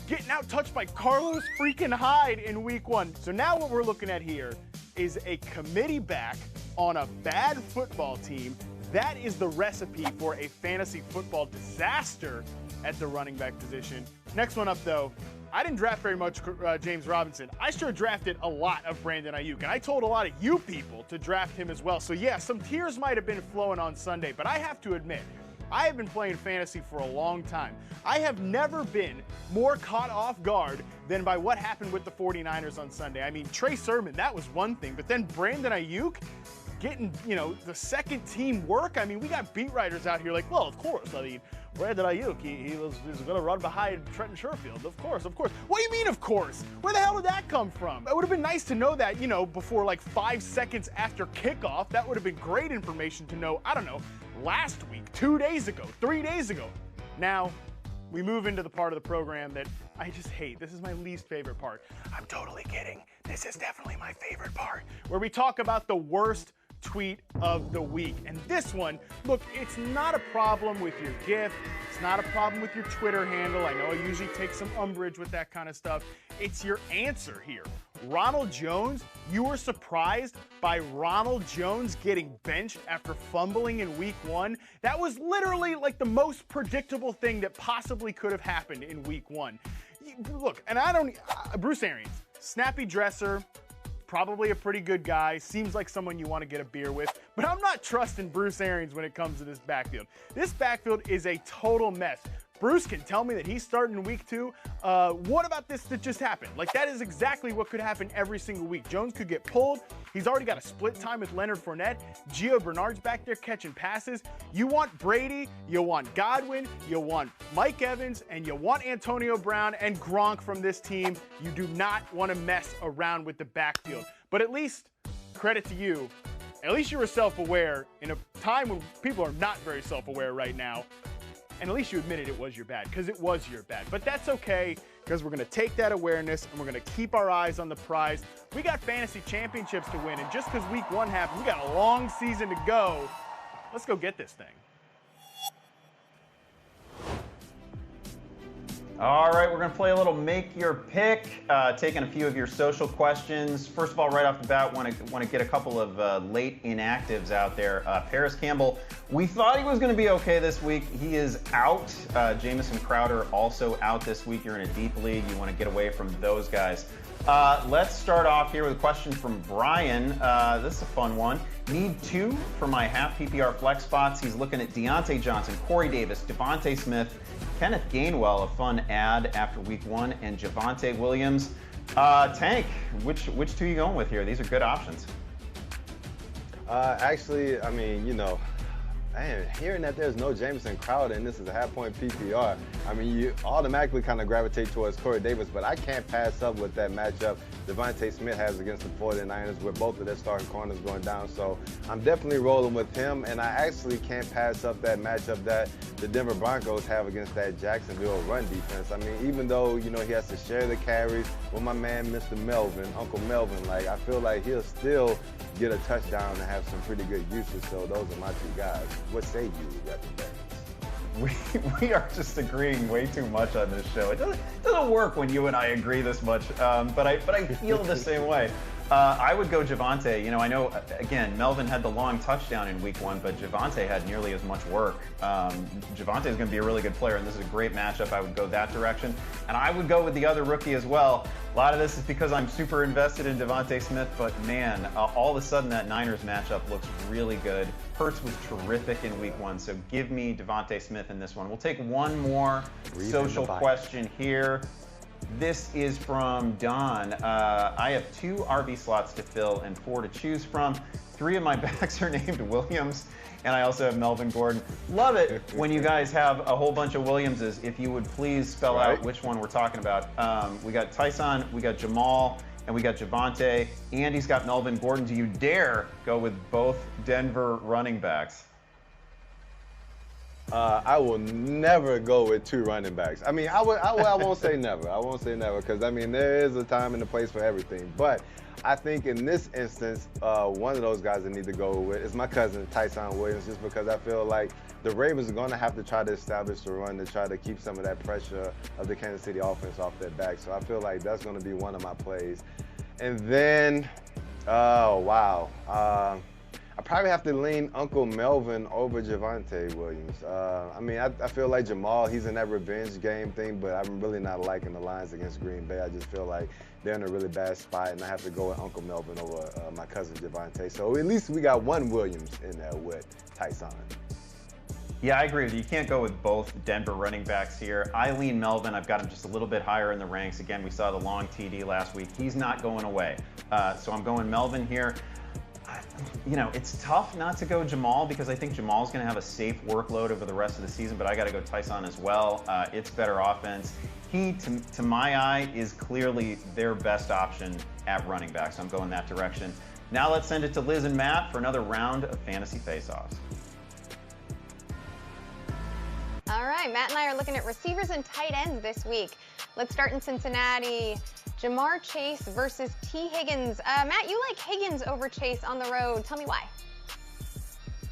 getting out touched by Carlos freaking Hyde in week 1. So now what we're looking at here is a committee back on a bad football team. That is the recipe for a fantasy football disaster at the running back position. Next one up, though, I didn't draft very much James Robinson. I sure drafted a lot of Brandon Ayuk, and I told a lot of you people to draft him as well. So yeah, some tears might have been flowing on Sunday, but I have to admit, I have been playing fantasy for a long time. I have never been more caught off guard than by what happened with the 49ers on Sunday. I mean, Trey Sermon, that was one thing, but then Brandon Ayuk getting, you know, the second team work. I mean, we got beat writers out here like, well, of course, I mean, Brandon Ayuk, he was going to run behind Trenton Sherfield. Of course, of course. What do you mean, of course? Where the hell did that come from? It would have been nice to know that, you know, before like 5 seconds after kickoff. That would have been great information to know, I don't know, last week, 2 days ago, 3 days ago. Now, we move into the part of the program that I just hate. This is my least favorite part. I'm totally kidding. This is definitely my favorite part, where we talk about the worst tweet of the week. And this one, look, it's not a problem with your GIF. It's not a problem with your Twitter handle. I know I usually take some umbrage with that kind of stuff. It's your answer here. Ronald Jones, you were surprised by Ronald Jones getting benched after fumbling in week 1? That was literally like the most predictable thing that possibly could have happened in week 1. Look, and Bruce Arians, snappy dresser, probably a pretty good guy, seems like someone you want to get a beer with, but I'm not trusting Bruce Arians when it comes to this backfield. This backfield is a total mess. Bruce can tell me that he's starting in week 2. What about this that just happened? Like, that is exactly what could happen every single week. Jones could get pulled. He's already got a split time with Leonard Fournette. Gio Bernard's back there catching passes. You want Brady, you want Godwin, you want Mike Evans, and you want Antonio Brown and Gronk from this team. You do not want to mess around with the backfield. But at least, credit to you, at least you were self-aware in a time when people are not very self-aware right now. And at least you admitted it was your bad, because it was your bad. But that's okay, because we're going to take that awareness and we're going to keep our eyes on the prize. We got fantasy championships to win, and just because week 1 happened, we got a long season to go. Let's go get this thing. All right, we're going to play a little Make Your Pick, taking a few of your social questions. First of all, right off the bat, want to get a couple of late inactives out there. Paris Campbell, we thought he was going to be okay this week. He is out. Jamison Crowder also out this week. You're in a deep league. You want to get away from those guys. Let's start off here with a question from Brian. This is a fun one. Need 2 for my half PPR flex spots. He's looking at Deontay Johnson, Corey Davis, Devontae Smith, Kenneth Gainwell, a fun ad after week 1, and Javonte Williams. Tank, which 2 are you going with here? These are good options. Actually, I mean, you know, man, hearing that there's no Jamison Crowder and this is a half-point PPR, I mean, you automatically kind of gravitate towards Corey Davis, but I can't pass up with that matchup Devontae Smith has against the 49ers with both of their starting corners going down. So I'm definitely rolling with him, and I actually can't pass up that matchup that the Denver Broncos have against that Jacksonville run defense. I mean, even though, you know, he has to share the carries with my man, Mr. Melvin, Uncle Melvin, like, I feel like he'll still get a touchdown and have some pretty good usage. So those are my 2 guys. What say you, Representatives? We are just agreeing way too much on this show. It doesn't work when you and I agree this much, but I feel the same way. I would go Javonte. You know, I know, again, Melvin had the long touchdown in week 1, but Javonte had nearly as much work. Javonte is going to be a really good player, and this is a great matchup. I would go that direction. And I would go with the other rookie as well. A lot of this is because I'm super invested in Devontae Smith, but man, all of a sudden that Niners matchup looks really good. Hurts was terrific in week 1, so give me Devontae Smith in this one. We'll take one more social question here. This is from Don. I have 2 RB slots to fill and 4 to choose from. 3 of my backs are named Williams, and I also have Melvin Gordon. Love it when you guys have a whole bunch of Williamses. If you would please spell out which one we're talking about. We got Tyson, we got Jamal, and we got Javonte. Andy's got Melvin Gordon. Do you dare go with both Denver running backs? I will never go with 2 running backs. I mean, I won't say never. I won't say never because, I mean, there is a time and a place for everything. But I think in this instance, one of those guys I need to go with is my cousin, Tyson Williams, just because I feel like the Ravens are going to have to try to establish the run to try to keep some of that pressure of the Kansas City offense off their back. So I feel like that's going to be one of my plays. And then, oh, wow. I probably have to lean Uncle Melvin over Javonte Williams. I mean, I feel like Jamal, he's in that revenge game thing, but I'm really not liking the Lions against Green Bay. I just feel like they're in a really bad spot, and I have to go with Uncle Melvin over my cousin Javonte. So at least we got one Williams in there with Tyson. Yeah, I agree with you. You can't go with both Denver running backs here. I lean Melvin. I've got him just a little bit higher in the ranks. Again, we saw the long TD last week. He's not going away. So I'm going Melvin here. You know, it's tough not to go Jamal because I think Jamal's going to have a safe workload over the rest of the season, but I got to go Tyson as well. It's better offense. He, to my eye, is clearly their best option at running back, so I'm going that direction. Now let's send it to Liz and Matt for another round of Fantasy Face-Offs. All right, Matt and I are looking at receivers and tight ends this week. Let's start in Cincinnati. Jamar Chase versus T. Higgins. Matt, you like Higgins over Chase on the road. Tell me why.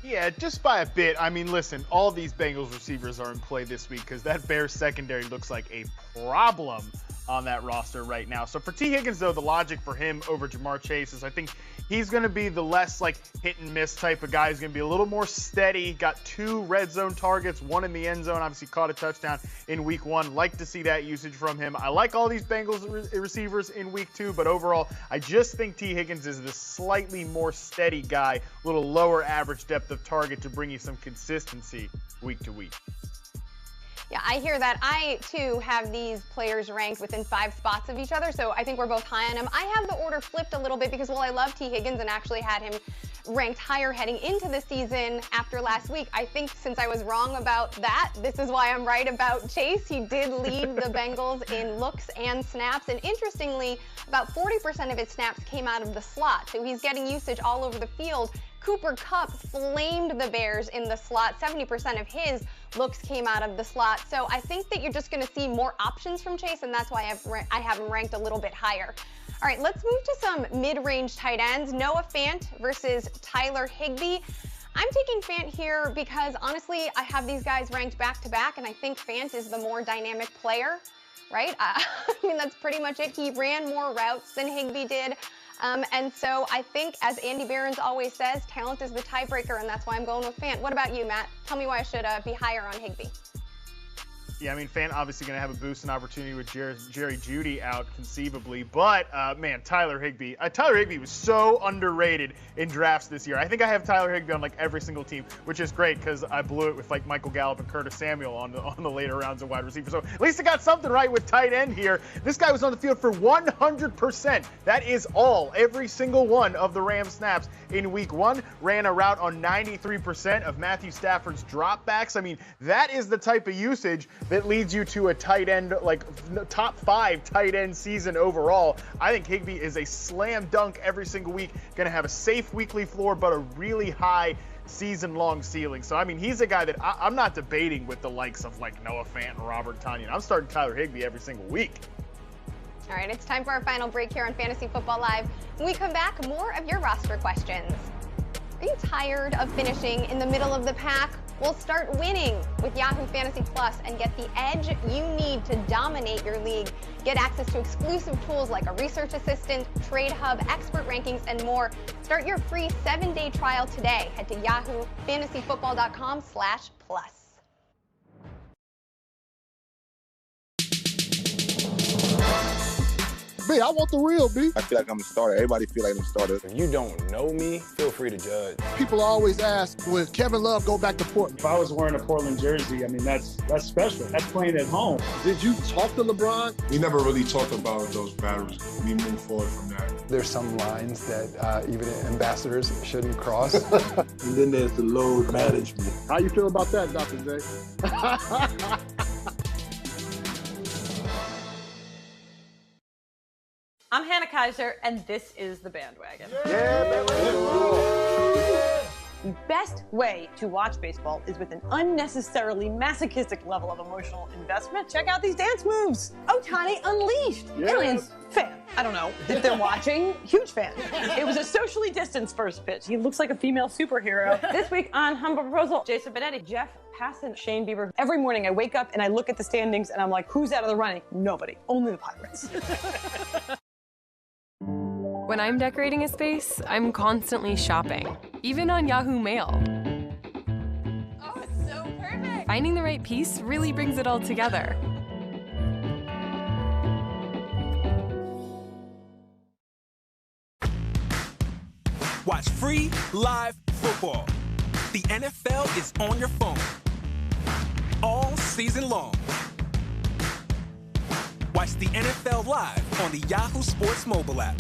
Yeah, just by a bit. I mean, listen, all these Bengals receivers are in play this week because that Bears secondary looks like a problem on that roster right now. So for T. Higgins, though, the logic for him over Jamar Chase is I think he's going to be the less like hit and miss type of guy. He's going to be a little more steady. Got 2 red zone targets, 1 in the end zone. Obviously caught a touchdown in week 1. Like to see that usage from him. I like all these Bengals receivers in week 2, but overall, I just think T. Higgins is the slightly more steady guy, a little lower average depth of target to bring you some consistency week to week. Yeah, I hear that. I, too, have these players ranked within 5 spots of each other, so I think we're both high on him. I have the order flipped a little bit because, while I love T. Higgins and actually had him ranked higher heading into the season after last week, I think since I was wrong about that, this is why I'm right about Chase. He did lead the Bengals in looks and snaps, and interestingly, about 40% of his snaps came out of the slot, so he's getting usage all over the field. Cooper Kupp flamed the Bears in the slot. 70% of his looks came out of the slot. So I think that you're just going to see more options from Chase, and that's why I have him ranked a little bit higher. All right, let's move to some mid-range tight ends. Noah Fant versus Tyler Higbee. I'm taking Fant here because, honestly, I have these guys ranked back-to-back, and I think Fant is the more dynamic player, right? I mean, that's pretty much it. He ran more routes than Higbee did. And so I think, as Andy Behrens always says, talent is the tiebreaker, and that's why I'm going with Fant. What about you, Matt? Tell me why I should be higher on Higbee. Yeah, I mean, Fant obviously going to have a boost and opportunity with Jerry Jeudy out conceivably. But, man, Tyler Higbee. Tyler Higbee was so underrated in drafts this year. I think I have Tyler Higbee on, like, every single team, which is great because I blew it with, like, Michael Gallup and Curtis Samuel on the later rounds of wide receiver. So at least I got something right with tight end here. This guy was on the field for 100%. That is all. Every single one of the Rams snaps in week 1. Ran a route on 93% of Matthew Stafford's dropbacks. I mean, that is the type of usage that leads you to a tight end, like top 5 tight end season overall. I think Higbee is a slam dunk every single week. Going to have a safe weekly floor, but a really high season-long ceiling. So, I mean, he's a guy that I'm not debating with the likes of, like, Noah Fant and Robert Tonyan. I'm starting Tyler Higbee every single week. All right, it's time for our final break here on Fantasy Football Live. When we come back, more of your roster questions. Are you tired of finishing in the middle of the pack? Well, start winning with Yahoo Fantasy Plus and get the edge you need to dominate your league. Get access to exclusive tools like a research assistant, trade hub, expert rankings, and more. Start your free 7-day trial today. Head to yahoofantasyfootball.com/plus. B, I want the real, B. I feel like I'm a starter. Everybody feel like I'm a starter. If you don't know me, feel free to judge. People always ask, will Kevin Love go back to Portland? If I was wearing a Portland jersey, I mean, that's special. That's playing at home. Did you talk to LeBron? We never really talked about those battles. We moved forward from that. There's some lines that even ambassadors shouldn't cross. And then there's the load management. How you feel about that, Dr. J? I'm Hannah Kaiser, and this is The Bandwagon. The best way to watch baseball is with an unnecessarily masochistic level of emotional investment. Check out these dance moves. Ohtani unleashed. Aliens, fan. I don't know if they're watching. Huge fan. It was a socially distanced first pitch. He looks like a female superhero. This week on Humble Proposal, Jason Benetti, Jeff Passan, Shane Bieber. Every morning I wake up and I look at the standings and I'm like, who's out of the running? Nobody. Only the Pirates. When I'm decorating a space, I'm constantly shopping, even on Yahoo Mail. Oh, it's so perfect. Finding the right piece really brings it all together. Watch free live football. The NFL is on your phone all season long. Watch the NFL live on the Yahoo Sports mobile app.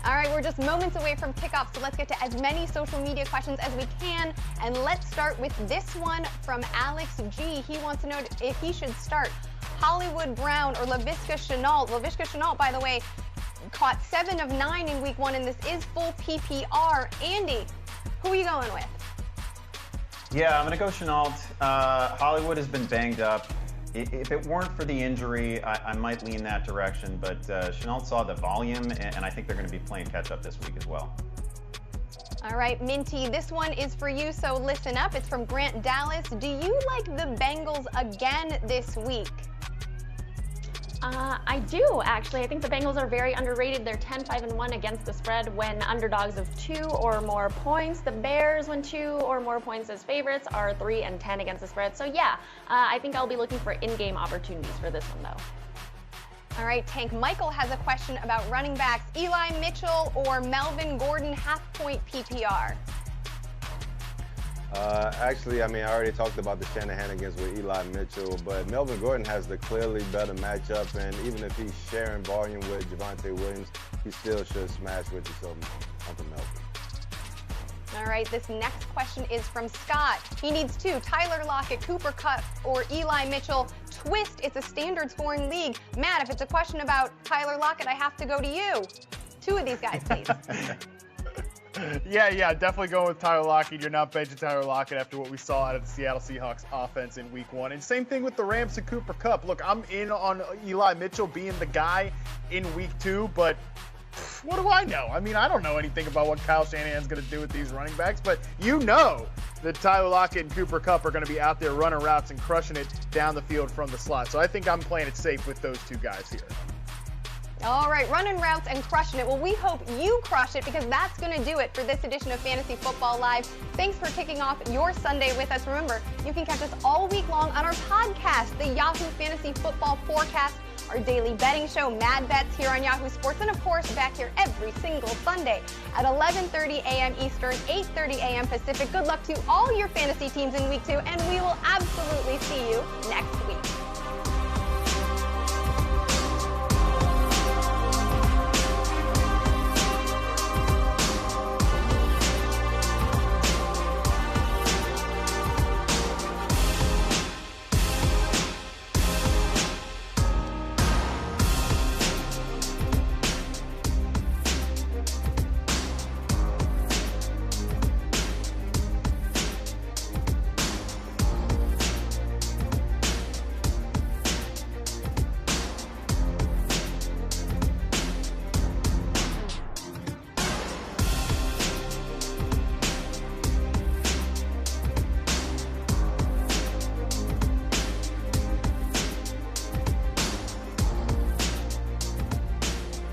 All right, we're just moments away from kickoff, so let's get to as many social media questions as we can. And let's start with this one from Alex G. He wants to know if he should start Hollywood Brown or Laviska Shenault. Laviska Shenault, by the way, caught 7 of 9 in week 1, and this is full PPR. Andy, who are you going with? Yeah, I'm going to go Shenault. Hollywood has been banged up. If it weren't for the injury, I might lean that direction, but Shenault saw the volume, and I think they're going to be playing catch-up this week as well. All right, Minty, this one is for you, so listen up. It's from Grant Dallas. Do you like the Bengals again this week? I do, actually. I think the Bengals are very underrated. They're 10-5-1 against the spread when underdogs of 2 or more points. The Bears, when 2 or more points as favorites, are 3-10 against the spread. So yeah, I think I'll be looking for in-game opportunities for this one, though. All right, Tank Michael has a question about running backs. Eli Mitchell or Melvin Gordon, half-point PPR? Actually, I mean, I already talked about the Shanahanigans with Eli Mitchell, but Melvin Gordon has the clearly better matchup, and even if he's sharing volume with Javonte Williams, he still should smash with you, so Uncle Melvin. All right, this next question is from Scott. He needs two, Tyler Lockett, Cooper Kupp, or Eli Mitchell. Twist, it's a standard scoring league. Matt, if it's a question about Tyler Lockett, I have to go to you. Two of these guys, please. Yeah, definitely going with Tyler Lockett. You're not benching Tyler Lockett after what we saw out of the Seattle Seahawks offense in week 1. And same thing with the Rams and Cooper Kupp. Look, I'm in on Eli Mitchell being the guy in week 2, but what do I know? I mean, I don't know anything about what Kyle Shanahan's going to do with these running backs, but you know that Tyler Lockett and Cooper Kupp are going to be out there running routes and crushing it down the field from the slot. So I think I'm playing it safe with those two guys here. All right, running routes and crushing it. Well, we hope you crush it because that's going to do it for this edition of Fantasy Football Live. Thanks for kicking off your Sunday with us. Remember, you can catch us all week long on our podcast, the Yahoo Fantasy Football Forecast, our daily betting show, Mad Bets, here on Yahoo Sports, and of course, back here every single Sunday at 11:30 a.m. Eastern, 8:30 a.m. Pacific. Good luck to all your fantasy teams in week 2, and we will absolutely see you next week.